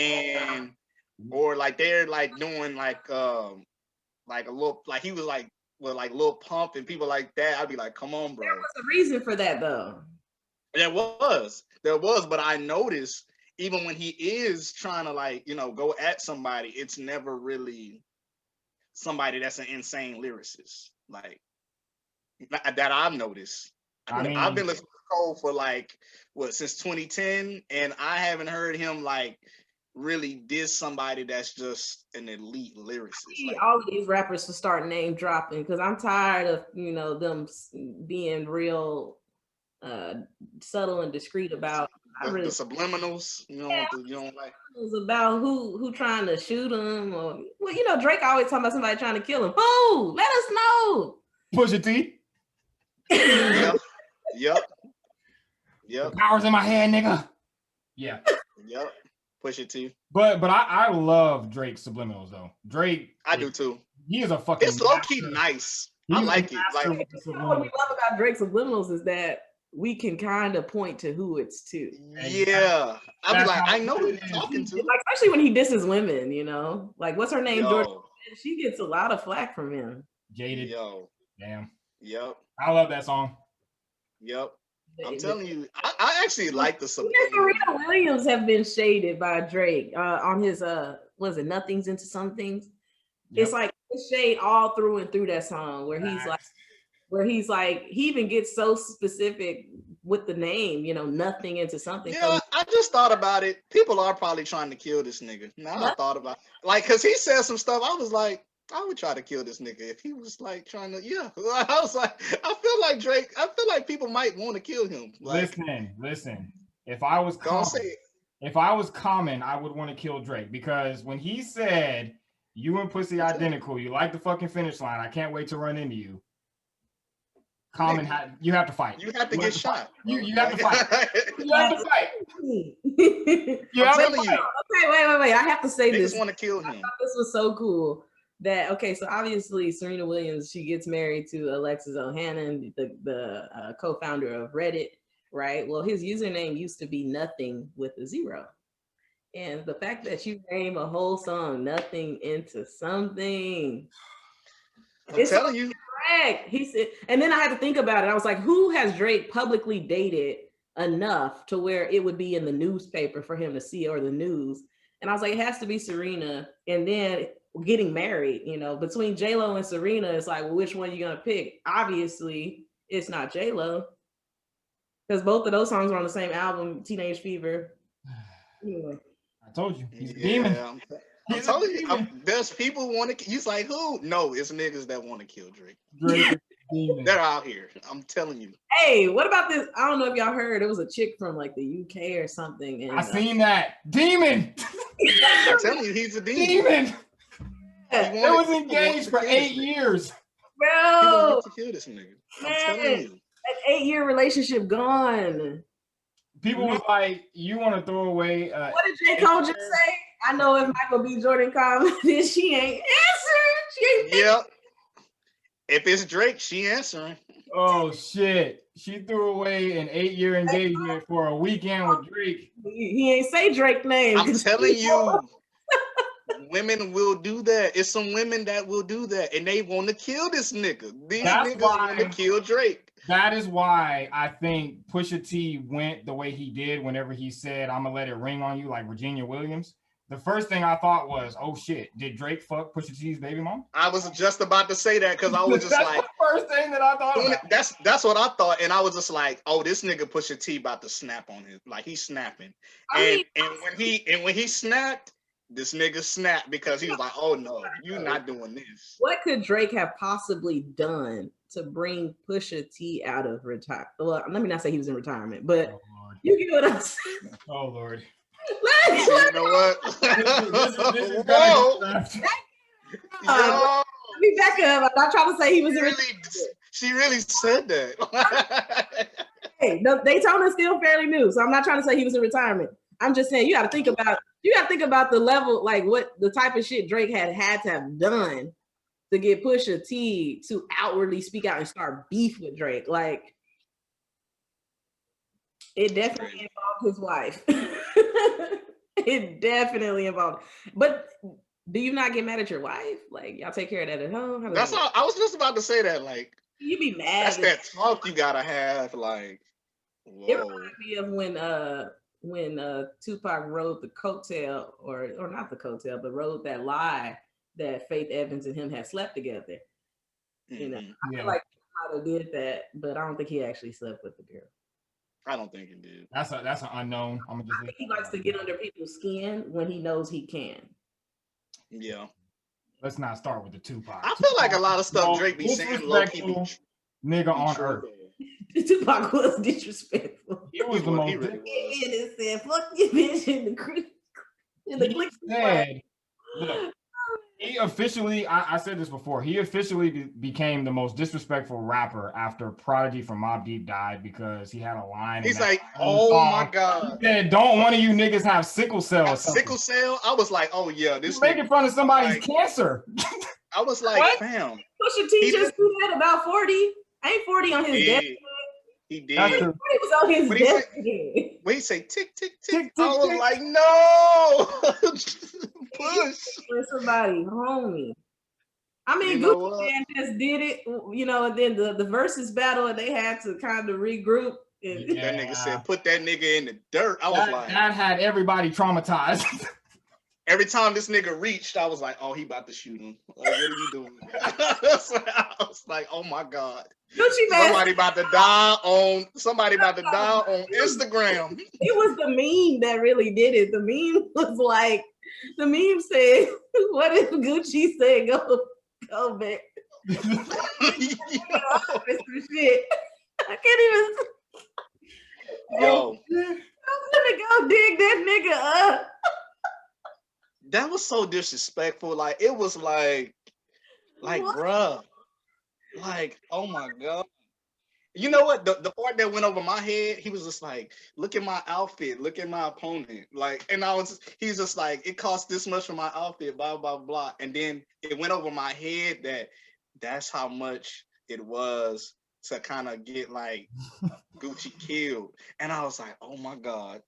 like they're like doing like a little like he was like with like Lil Pump and people like that. I'd be like, come on, bro. There was a reason for that though. There was, but I noticed even when he is trying to like, you know, go at somebody, it's never really somebody that's an insane lyricist. Like that I've noticed. I've been listening to Cole for like since 2010, and I haven't heard him like really diss somebody that's just an elite lyricist. Like, all of these rappers to start name dropping because I'm tired of them being real subtle and discreet about the subliminals. You don't like about who trying to shoot him, or Drake always talking about somebody trying to kill him. Who? Let us know. Pusha T. Yep. The power's in my head, nigga. Yeah. Yep. Pusha T. But I love Drake's subliminals though. Drake. I do too. He is a fucking. It's low key nice. I like it. Like what we love about Drake's subliminals is that we can kind of point to who it's to. Yeah. I'll be like, I know who you're talking to. Like, especially when he disses women, Like, what's her name? Jordan. She gets a lot of flack from him. Jaded. Yo. Damn. Yep. I love that song. Yep. I'm telling you, I actually like the song. Serena Williams have been shaded by Drake on his was it Nothings Into Somethings? Yep. It's like shade all through and through that song where he's like he even gets so specific with the name, nothing into something. Yeah, I just thought about it. People are probably trying to kill this nigga. Now I thought about because he said some stuff. I was like, I would try to kill this nigga if he was like trying to. Yeah, I was like, I feel like Drake. I feel like people might want to kill him. Like, listen. If I was Common, I would want to kill Drake because when he said you and Pussy identical, you like the fucking finish line. I can't wait to run into you. Common, you have to fight. You have to get shot. You have to fight. You have to fight. Okay, wait. I have to say this. Niggas want to kill him. I thought this was so cool. So obviously Serena Williams, she gets married to Alexis Ohanian, the co-founder of Reddit, right? Well, his username used to be Nothing with a 0. And the fact that you name a whole song Nothing Into Something. I'm telling you. Correct. He said, and then I had to think about it. I was like, who has Drake publicly dated enough to where it would be in the newspaper for him to see or the news? And I was like, it has to be Serena. And then getting married, between J-Lo and Serena, it's like, well, which one are you gonna pick? Obviously, it's not J-Lo. Because both of those songs are on the same album, Teenage Fever. Anyway. I told you, he's a demon. I'm telling you, there's people want to. He's like, who? No, it's niggas that want to kill Drake. They're out here. I'm telling you. Hey, what about this? I don't know if y'all heard. It was a chick from like the UK or something. And, I seen that demon. I'm telling you, he's a demon. It was engaged for 8 years. Bro, he wanted to kill this nigga. I'm telling you. An 8-year relationship gone. people was like, you want to throw away. What did J. Cole just say? I know if Michael B. Jordan commented, she ain't answering. She ain't. Yep. If it's Drake, she answering. Oh shit! She threw away an 8-year engagement for a weekend with Drake. He ain't say Drake's name. I'm telling you, women will do that. It's some women that will do that, and they want to kill this nigga. These niggas want to kill Drake. That is why I think Pusha T went the way he did whenever he said, "I'm gonna let it ring on you," like Virginia Williams. The first thing I thought was, "Oh shit, did Drake fuck Pusha T's baby mom?" I was just about to say that because I was just that's like, the first thing that I thought about. That's what I thought, and I was just like, "Oh, this nigga Pusha T about to snap on him, like he's snapping." And when he snapped, this nigga snapped because he was like, "Oh no, you're not doing this." What could Drake have possibly done to bring Pusha T out of retirement? Well, let me not say he was in retirement, but you get what I'm saying. Oh Lord. You know what? This is Whoa. Let me back up. I'm not trying to say he was in retirement. She really said that. Hey, Daytona's still fairly new, so I'm not trying to say he was in retirement. I'm just saying you got to think about the level, like what the type of shit Drake had to have done to get Pusha T to outwardly speak out and start beef with Drake. Like, it definitely involved his wife. It definitely involved. But do you not get mad at your wife? Like, y'all take care of that at home? That's all. I was just about to say that. Like, you be mad. That's that talk you gotta have. Like, whoa. It reminds me of when Tupac rode the coattail, or not the coattail, but rode that lie that Faith Evans and him had slept together. You know, I feel like he might have did that, but I don't think he actually slept with the girl. I don't think he did. That's an unknown. I think he likes to get under people's skin when he knows he can. Yeah. Let's not start with the Tupac. I feel like a lot of stuff Drake be saying low-key nigga on earth. Tupac was disrespectful. He was the most. He really said, "Fuck you, bitch," in the creek. Look, he officially, I said this before, he officially became the most disrespectful rapper after Prodigy from Mobb Deep died because he had a line. He's like, "Oh my God." He said, "Don't one of you niggas have sickle cell?" Sickle cell? I was like, "Oh yeah, this." Making fun of somebody's cancer. I was like, "Fam." Pusha T just do that about 40. Ain't 40 on his death. He did. 40 was on his death. When he say tick, tick, tick, tick, I was like, no. Push. Somebody, homie. I mean, Gucci Man just did it, and then the versus battle, and they had to kind of regroup. And that nigga said, put that nigga in the dirt. I was like, that had everybody traumatized. Every time this nigga reached, I was like, oh, he about to shoot him. Like, what are you doing? I was like, oh my God. Somebody about to die on Instagram. It was the meme that really did it. The meme was like, the meme said, what if Gucci said go back? Shit. I can't even. Yo. I'm gonna go dig that nigga up. That was so disrespectful. Like, it was like bruh. Like, oh my God. You know what? The part that went over my head, he was just like, look at my outfit, look at my opponent. Like, and he's just like, it cost this much for my outfit, blah, blah, blah. And then it went over my head that's how much it was to kind of get like Gucci killed. And I was like, oh my God.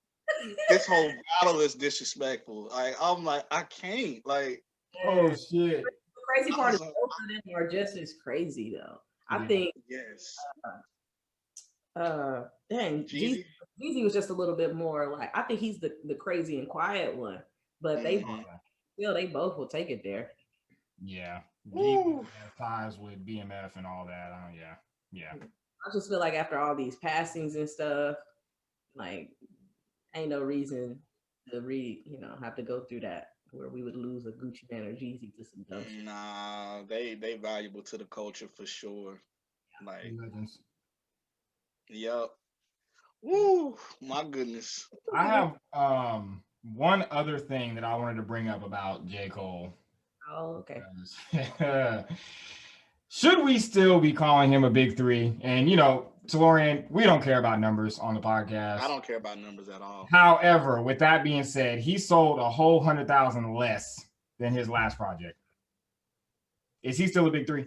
This whole battle is disrespectful. Like, I'm like, I can't. Like, oh shit. The crazy part is both of them are just as crazy though. I think. Yes. Dang, Jeezy was just a little bit more like. I think he's the crazy and quiet one, but they both will take it there. Yeah. Jeezy has ties with BMF and all that. Yeah. I just feel like after all these passings and stuff, like. Ain't no reason to have to go through that where we would lose a Gucci Man or Jeezy to some dumb shit. Nah, they valuable to the culture for sure. Like, yep. Woo, my goodness. I have one other thing that I wanted to bring up about J. Cole. Oh, okay. Should we still be calling him a big three? And Tellurian, we don't care about numbers on the podcast. I don't care about numbers at all. However, with that being said, he sold a whole 100,000 less than his last project. Is he still a big three?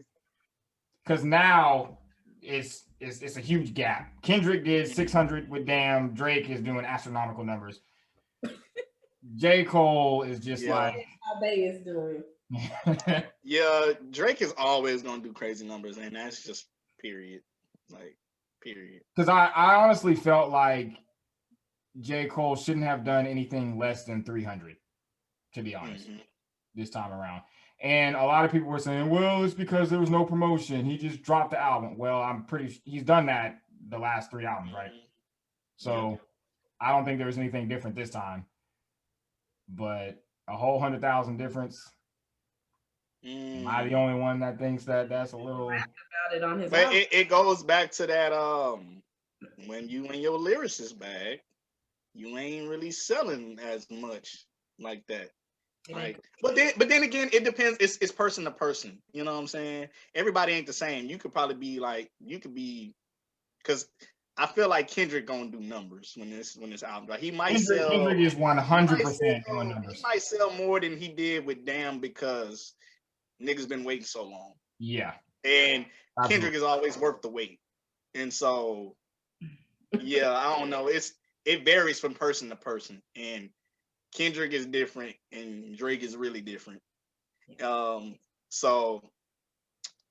Because now it's a huge gap. Kendrick did 600 with Damn. Drake is doing astronomical numbers. J. Cole is just like how Bay is doing. Yeah, Drake is always gonna do crazy numbers, and that's just period. Like, period. Because I honestly felt like J. Cole shouldn't have done anything less than 300, to be honest, this time around. And a lot of people were saying, well, it's because there was no promotion. He just dropped the album. Well, he's done that the last 3 albums, right? So I don't think there was anything different this time. But a whole 100,000 difference. Am I the only one that thinks that that's a little about it on his but it goes back to that when you in your lyricist bag, you ain't really selling as much like that. Like, but then again, it depends. It's person to person. You know what I'm saying? Everybody ain't the same. You could probably be like, because I feel like Kendrick gonna do numbers when this album. Like, he might sell. Kendrick is 100% doing numbers. He might sell more than he did with Damn because niggas been waiting so long. Yeah. And Kendrick is always worth the wait. And so, yeah, I don't know. It varies from person to person. And Kendrick is different and Drake is really different. So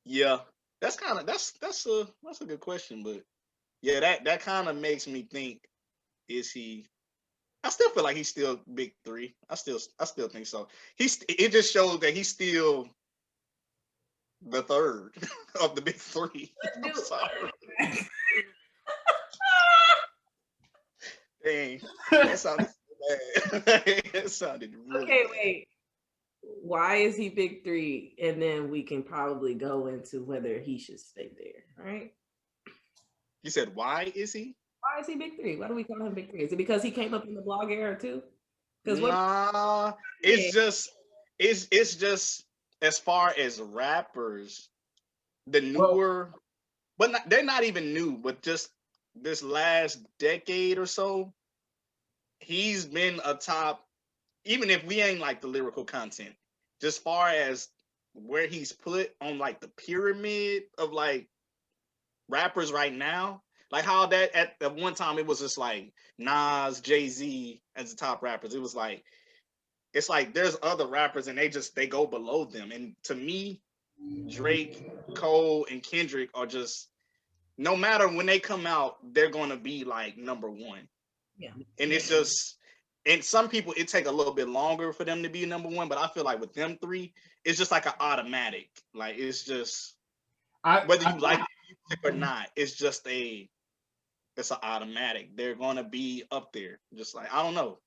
yeah, that's a good question, but yeah, that kind of makes me think, is he? I still feel like he's still big three. I still think so. It just shows that he's still the third of the big three. I'm sorry. Dang, that sounded bad. It sounded really okay. bad. Wait, why is he big three? And then we can probably go into whether he should stay there. Right? You said, why is he? Why is he big three? Why do we call him big three? Is it because he came up in the blog era too? Nah, it's just as far as rappers, the newer, they're not even new, but just this last decade or so, he's been a top, even if we ain't like the lyrical content, just far as where he's put on like the pyramid of like rappers right now. Like how that at one time it was just like Nas, Jay-Z as the top rappers. It was like, it's like there's other rappers and they go below them. And to me, Drake, Cole, and Kendrick are just, no matter when they come out, they're gonna be like number one. Yeah. And it's just, and some people it take a little bit longer for them to be number one, but I feel like with them three, it's just like an automatic. Like it's just whether you like it or not, it's an automatic. They're gonna be up there. Just like, I don't know.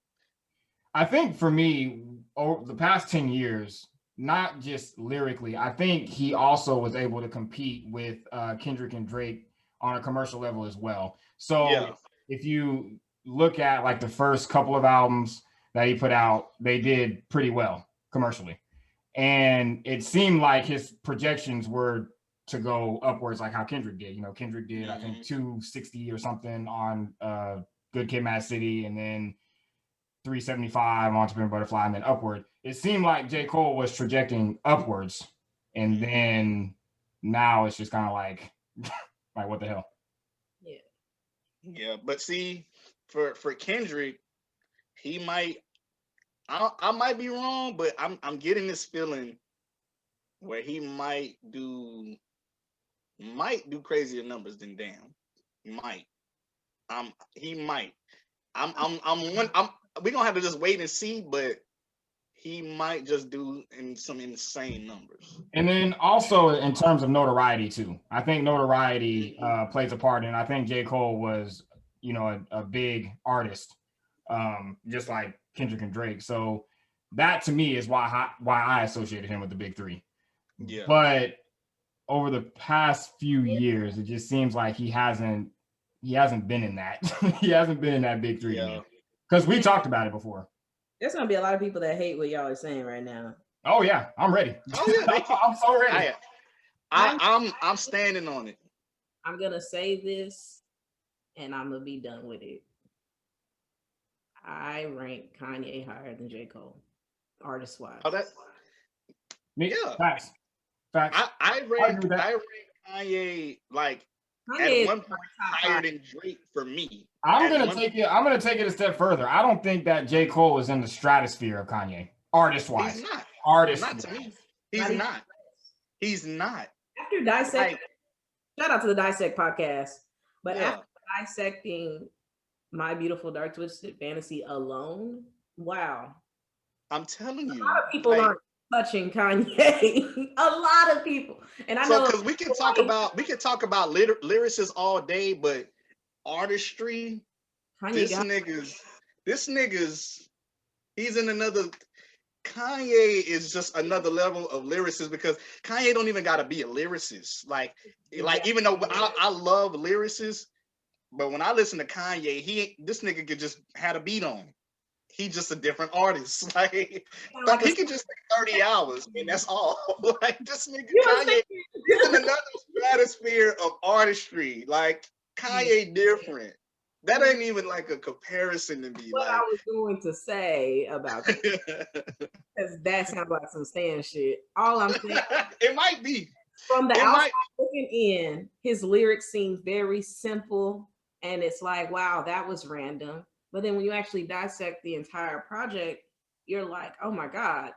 I think for me, over the past 10 years, not just lyrically, I think he also was able to compete with Kendrick and Drake on a commercial level as well. So if you look at like the first couple of albums that he put out, they did pretty well commercially. And it seemed like his projections were to go upwards, like how Kendrick did. You know, Kendrick did, I think, 260 or something on Good Kid, Mad City, and then 375 on To Pimp a Butterfly, and then upward. It seemed like J. Cole was trajecting upwards, and then now it's just kind of like what the hell? Yeah. But see, for Kendrick, he might. I might be wrong, but I'm getting this feeling where he might do crazier numbers than Damn. He might. He might. We're gonna have to just wait and see, but he might just do some insane numbers. And then also in terms of notoriety too, I think notoriety plays a part, and I think J. Cole was, a big artist, just like Kendrick and Drake. So that to me is why I associated him with the big three. Yeah. But over the past few years, it just seems like he hasn't been in that. He hasn't been in that big three yet. Because we talked about it before. There's gonna be a lot of people that hate what y'all are saying right now. Oh yeah, I'm ready. Oh yeah, I'm so ready. I'm standing on it. I'm gonna say this, and I'm gonna be done with it. I rank Kanye higher than J. Cole, artist wise. Oh, that yeah. Facts. I agree with that. rank Kanye like Kanye at one is point top higher five. than Drake for me. I'm At gonna one take it. I'm gonna take it a step further. I don't think that J. Cole is in the stratosphere of Kanye, artist wise. He's not. Artist, Not to me. He's Not even not. He's not. after dissect. Like, Shout out to the Dissect podcast. But yeah. after dissecting My Beautiful Dark Twisted Fantasy alone, wow. I'm telling you. A lot of people like, aren't touching Kanye. A lot of people. And I so know because we can talk about lyricists all day, but artistry, Kanye this nigga's he's in another. Kanye is just another level of lyricist because Kanye don't even gotta be a lyricist. Like even though I love lyricists, but when I listen to Kanye, this nigga could just had a beat on. He just a different artist. Like he could just take 30 hours and that's all. Like this nigga Kanye is in another stratosphere of artistry. Like Kanye different. That ain't even like a comparison to me. what like I was going to say about because that sounds like some Stan shit. All I'm saying it might be. from the It outside might looking in, his lyrics seem very simple, and it's like, wow, that was random. But then when you actually dissect the entire project, you're like, oh my god,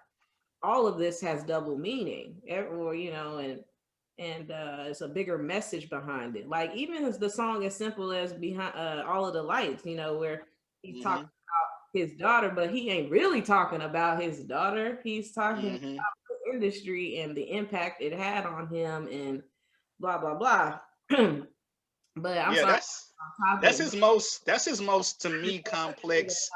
all of this has double meaning, or and it's a bigger message behind it. Like even the song as simple as behind all of the lights, where he's talking about his daughter, but he ain't really talking about his daughter. He's talking about the industry and the impact it had on him and blah blah blah. But I'm sorry. that's his most to me complex.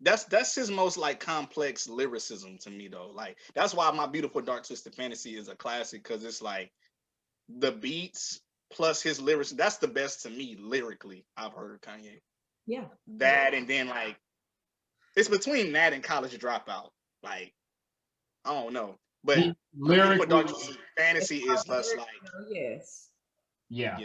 That's his most like complex lyricism to me though. Like that's why My Beautiful Dark Twisted Fantasy is a classic because it's like the beats plus his lyrics. That's the best to me lyrically I've heard Kanye. Yeah. That and then like it's between that and College Dropout. Like I don't know, but lyrically, Dark Twisted Fantasy is less like yes. Yeah.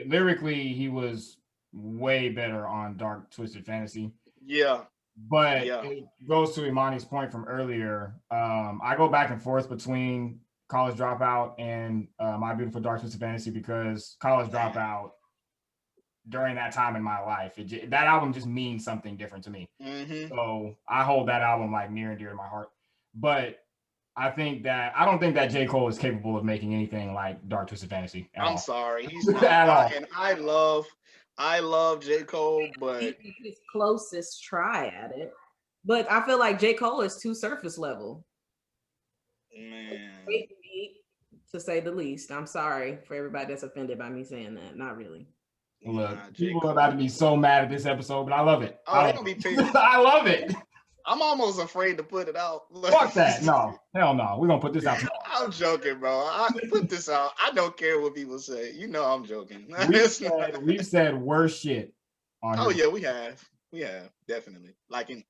Lyrically, he was way better on Dark Twisted Fantasy. Yeah. But it goes to Imani's point from earlier. I go back and forth between College Dropout and My Beautiful Dark Twisted Fantasy because College Dropout during that time in my life, that album just means something different to me. So I hold that album like near and dear to my heart. But I don't think that J. Cole is capable of making anything like Dark Twisted Fantasy. I'm sorry, he's not at all. And I love J. Cole, but his closest try at it. But I feel like J. Cole is too surface level. Man. To say the least. I'm sorry for everybody that's offended by me saying that. Not really. Look, people are about to be so mad at this episode, but I love it. Oh, they're gonna be pissed. I love it. I'm almost afraid to put it out. Fuck that. No. Hell no. We're going to put this out tomorrow. I'm joking, bro. I put this out. I don't care what people say. You know I'm joking. We've said worse shit on here. Oh, yeah, we have. We have. Definitely. Like in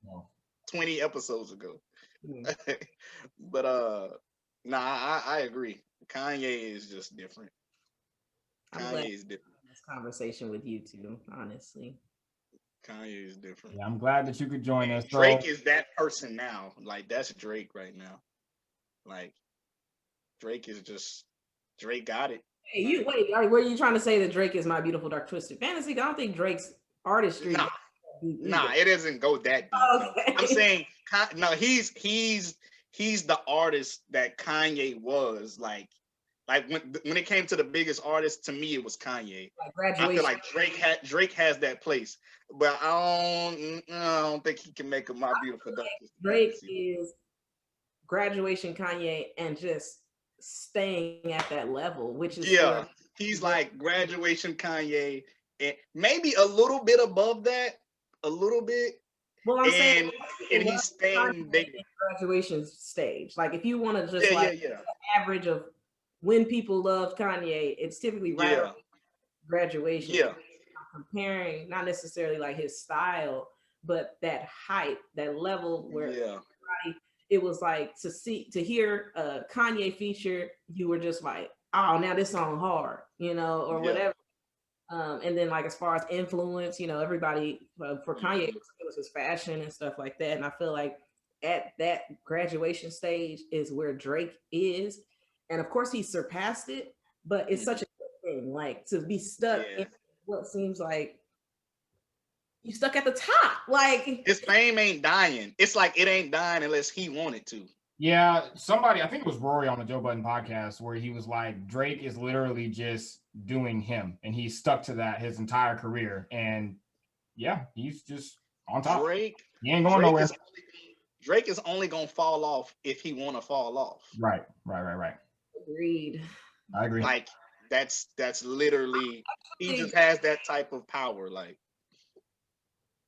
20 episodes ago. But, I agree. Kanye is just different. Kanye is different. This conversation with you two, honestly. Kanye is different. Yeah, I'm glad that you could join us. Drake is that person now. Like that's Drake right now. Like Drake got it. Hey, were you trying to say that Drake is My Beautiful Dark Twisted Fantasy? I don't think Drake's artistry. Nah, it doesn't go that deep. Okay. I'm saying no, he's the artist that Kanye was like when it came to the biggest artist, to me it was Kanye. I feel like Drake has that place, but I don't think he can make a My Beautiful Dark Twisted Drake is graduation Kanye and just staying at that level, which is he's like graduation Kanye and maybe a little bit above that, a little bit. Well, I'm saying, and he's staying there. Graduation stage. Like if you want to just the average of when people love Kanye, it's typically around graduation. Yeah. Comparing not necessarily like his style, but that hype, that level where everybody, it was like to hear a Kanye feature, you were just like, oh, now this song hard, or Yeah. whatever. And then like as far as influence, everybody for Kanye, it was his fashion and stuff like that. And I feel like at that graduation stage is where Drake is, and of course he surpassed it. But it's such a good thing, like to be stuck in what seems like you stuck at the top. Like his fame ain't dying. It's like it ain't dying unless he wanted to. Yeah, somebody, I think it was Rory on the Joe Budden podcast, where he was like, Drake is literally just doing him, and he's stuck to that his entire career. And yeah, he's just on top. Drake, he ain't going nowhere. Drake is only gonna fall off if he want to fall off. Right. Agreed. I agree. Like that's literally he just has that type of power. Like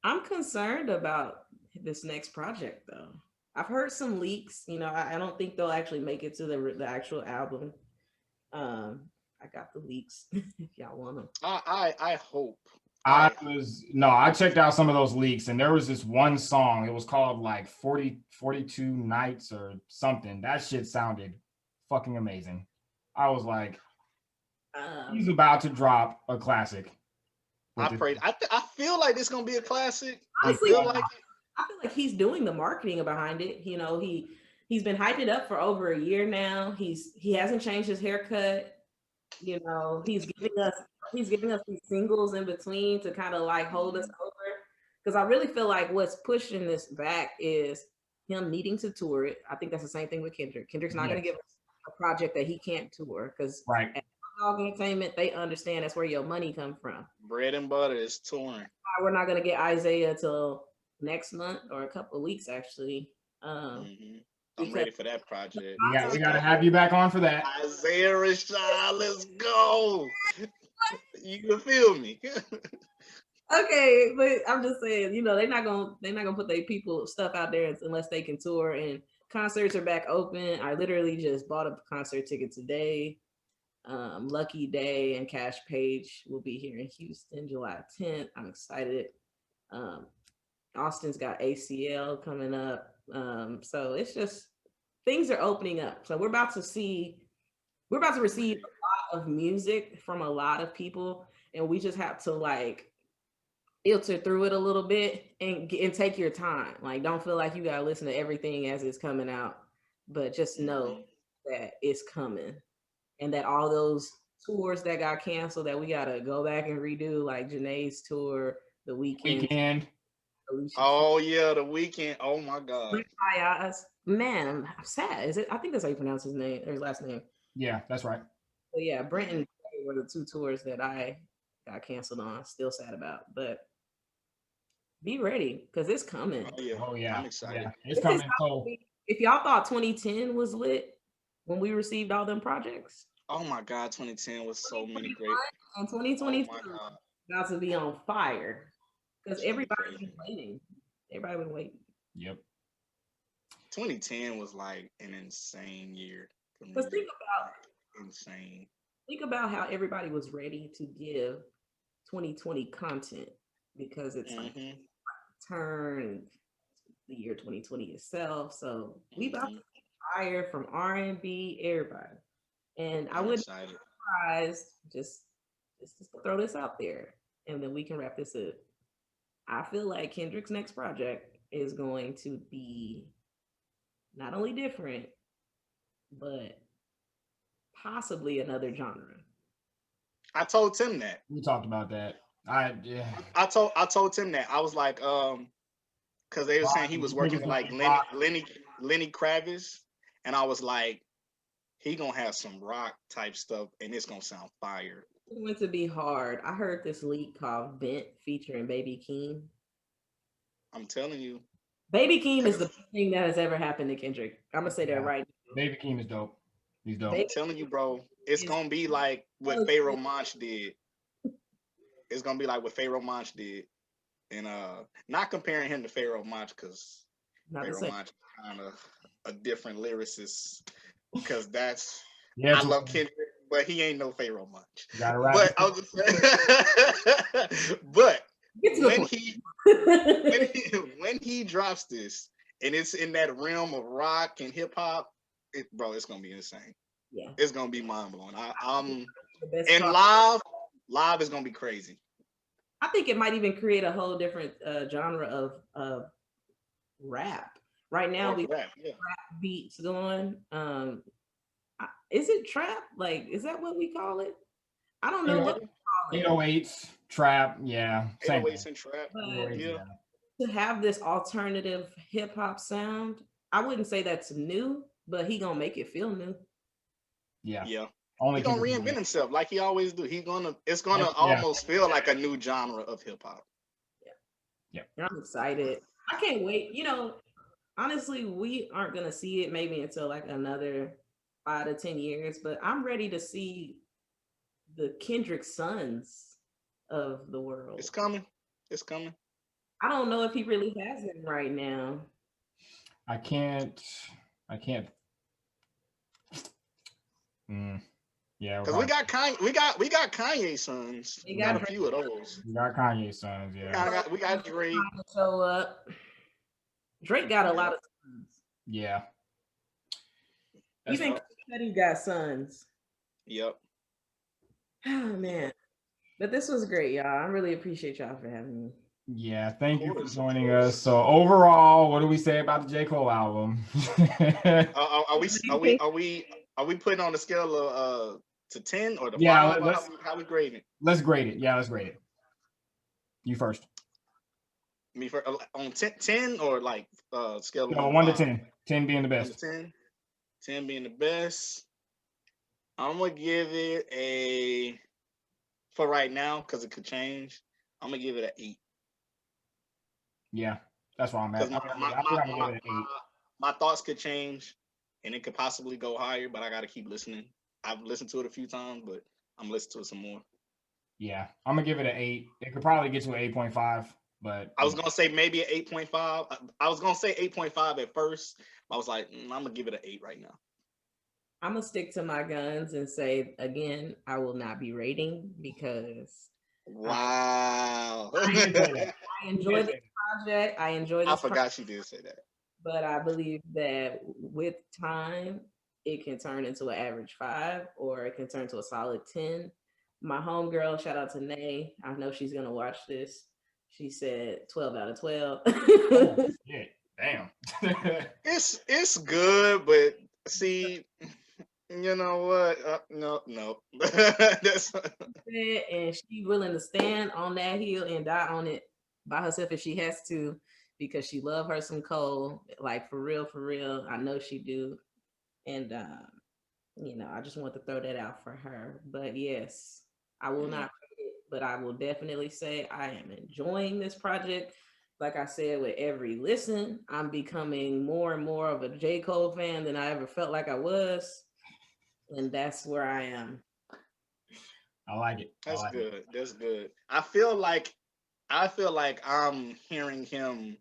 I'm concerned about this next project though. I've heard some leaks. I don't think they'll actually make it to the actual album. I got the leaks if y'all want them. I hope. I checked out some of those leaks, and there was this one song. It was called like 42 Nights or something. That shit sounded fucking amazing. I was like, he's about to drop a classic. I pray. I feel like this gonna be a classic. Honestly, I feel like he's doing the marketing behind it. He's been hyped it up for over a year now. He hasn't changed his haircut. He's giving us these singles in between to kind of like hold us over. Because I really feel like what's pushing this back is him needing to tour it. I think that's the same thing with Kendrick. Kendrick's not going to give us a project that he can't tour because at Dog Entertainment, they understand that's where your money comes from. Bread and butter is touring. We're not going to get Isaiah till next month or a couple of weeks actually. I'm ready for that project. We got to have you back on for that. Isaiah Rashad, let's go. You feel me? Okay, but I'm just saying, they're not gonna put their people stuff out there unless they can tour. And concerts are back open. I literally just bought a concert ticket today. Lucky Day and Cash Page will be here in Houston July 10th. I'm excited. Austin's got ACL coming up. So it's just things are opening up. So we're about to receive a lot of music from a lot of people, and we just have to like filter through it a little bit and take your time. Like, don't feel like you gotta listen to everything as it's coming out, but just know that it's coming, and that all those tours that got canceled that we gotta go back and redo, like Janeè's tour, The Weeknd. Oh yeah, The Weeknd. Oh my God. Man, I'm sad. I think that's how you pronounce his name or his last name. Yeah, that's right. But yeah, Brent and Jay were the two tours that I got canceled on. Still sad about, but be ready because it's coming. Oh yeah. I'm excited. Yeah, it's coming. So if y'all thought 2010 was lit when we received all them projects, oh my God, 2010 was so many great. And 2022 about to be on fire because everybody's been waiting. Everybody been waiting. Yep. 2010 was like an insane year. Because think about how everybody was ready to give 2020 content because it's like turn the year 2020 itself. So we about to fire from R&B, everybody. And I wouldn't be surprised, just to throw this out there, and then we can wrap this up. I feel like Kendrick's next project is going to be not only different, but possibly another genre. I told Tim that. We talked about that. I told Tim that. I was like, because they were saying he was working with like Lenny Kravitz, and I was like, he gonna have some rock type stuff, and it's gonna sound fire. It's going to be hard. I heard this leak called Bent featuring Baby Keem. I'm telling you. Baby Keem is the best thing that has ever happened to Kendrick. I'm gonna say that right now. Baby Keem is dope. He's dope. I'm telling you, bro. It's gonna be like what Pharaoh Monch did. It's gonna be like what Pharaoh Monch did. And not comparing him to Pharaoh Monch because Pharaoh Monch is kind of a different lyricist. Because I love Kendrick, but he ain't no Pharaoh Monch. But I was just saying, but when he drops this and it's in that realm of rock and hip hop, bro, it's gonna be insane. Yeah. It's gonna be mind blowing. I'm The best and part. live is gonna be crazy. I think it might even create a whole different genre of rap. Right now Or we rap, yeah. have beats going. Is it trap? Like, is that what we call it? I don't know what we call it. 808s, trap, yeah, same 808s thing. and trap. But 808s, Yeah. to have this alternative hip hop sound, I wouldn't say that's new, but he gonna make it feel new. Yeah. Yeah. Only He gonna Kendrick reinvent Lamar. himself like he always do. It's gonna Yeah. almost feel like a new genre of hip hop. Yeah. I'm excited. I can't wait. You know, honestly, we aren't gonna see it maybe until like another 5 to 10 years, but I'm ready to see the Kendrick sons of the world. It's coming. It's coming. I don't know if he really has it right now. I can't. Yeah, Because we got Kanye sons. We We got got a few of those. we got Kanye sons. Yeah, We got Drake. Show up. Drake got a lot of sons. yeah. Even Cudi got sons. Yep. Oh man. But this was great, y'all. I really appreciate y'all for having me. Yeah, thank you for course, of joining course. us. So overall, what do we say about the J. Cole album? Are we putting on the scale of to 10 or to Yeah, 5? How we grading it? Let's grade it. Yeah, let's grade it. You first. Me for on 10 or like scale of No, 1 1 to 5? 10. 10 being the 1 to best. 10. 10 being the best. I'm gonna give it a, for right now, because it could change, I'm gonna give it an 8. Yeah, that's where I'm at. Because my thoughts could change and it could possibly go higher, but I gotta keep listening. I've listened to it a few times, but I'm listening to it some more. Yeah, I'm gonna give it an 8. It could probably get to an 8.5, but I was gonna say maybe an 8.5. I was gonna say 8.5 at first. I was like, I'm gonna give it an 8 right now. I'm gonna stick to my guns and say again, I will not be rating because wow. I enjoy this project. I enjoy this. I forgot you did say that. But I believe that with time, it can turn into an average 5 or it can turn to a solid 10. My homegirl, shout out to Janeè. I know she's gonna watch this. She said 12 out of 12. oh, shit. Damn. It's good, but see, you know what? No. That's And she willing to stand on that hill and die on it by herself if she has to, because she love her some Cole, like for real. I know she do, and you know, I just want to throw that out for her. But yes, I will not forget, but I will definitely say I am enjoying this project. Like I said, with every listen, I'm becoming more and more of a J. Cole fan than I ever felt like I was, and that's where I am. I like it. That's good. That's good. I feel like I'm hearing him.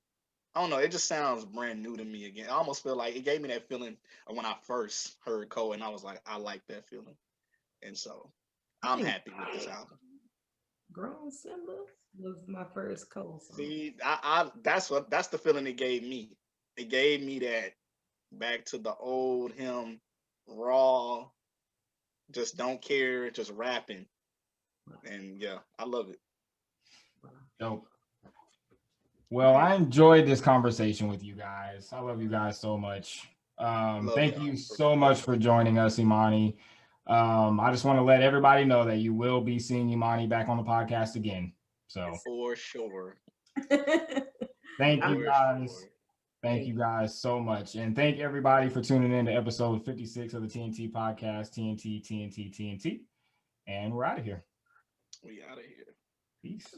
I don't know. It just sounds brand new to me again. I almost feel like it gave me that feeling of when I first heard Cole, and I was like, I like that feeling, and so I'm happy with this album. Grown Simba was my first Cole song. See, that's the feeling it gave me. It gave me that back to the old him, raw, just don't care, just rapping, and yeah, I love it. Dope. Well, I enjoyed this conversation with you guys. I love you guys so much. Thank you so much for joining us, Imani. I just want to let everybody know that you will be seeing Imani back on the podcast again. So for sure. Thank you guys. Thank you guys so much. And thank everybody for tuning in to episode 56 of the TNT podcast, TNT. And we're out of here. We out of here. Peace.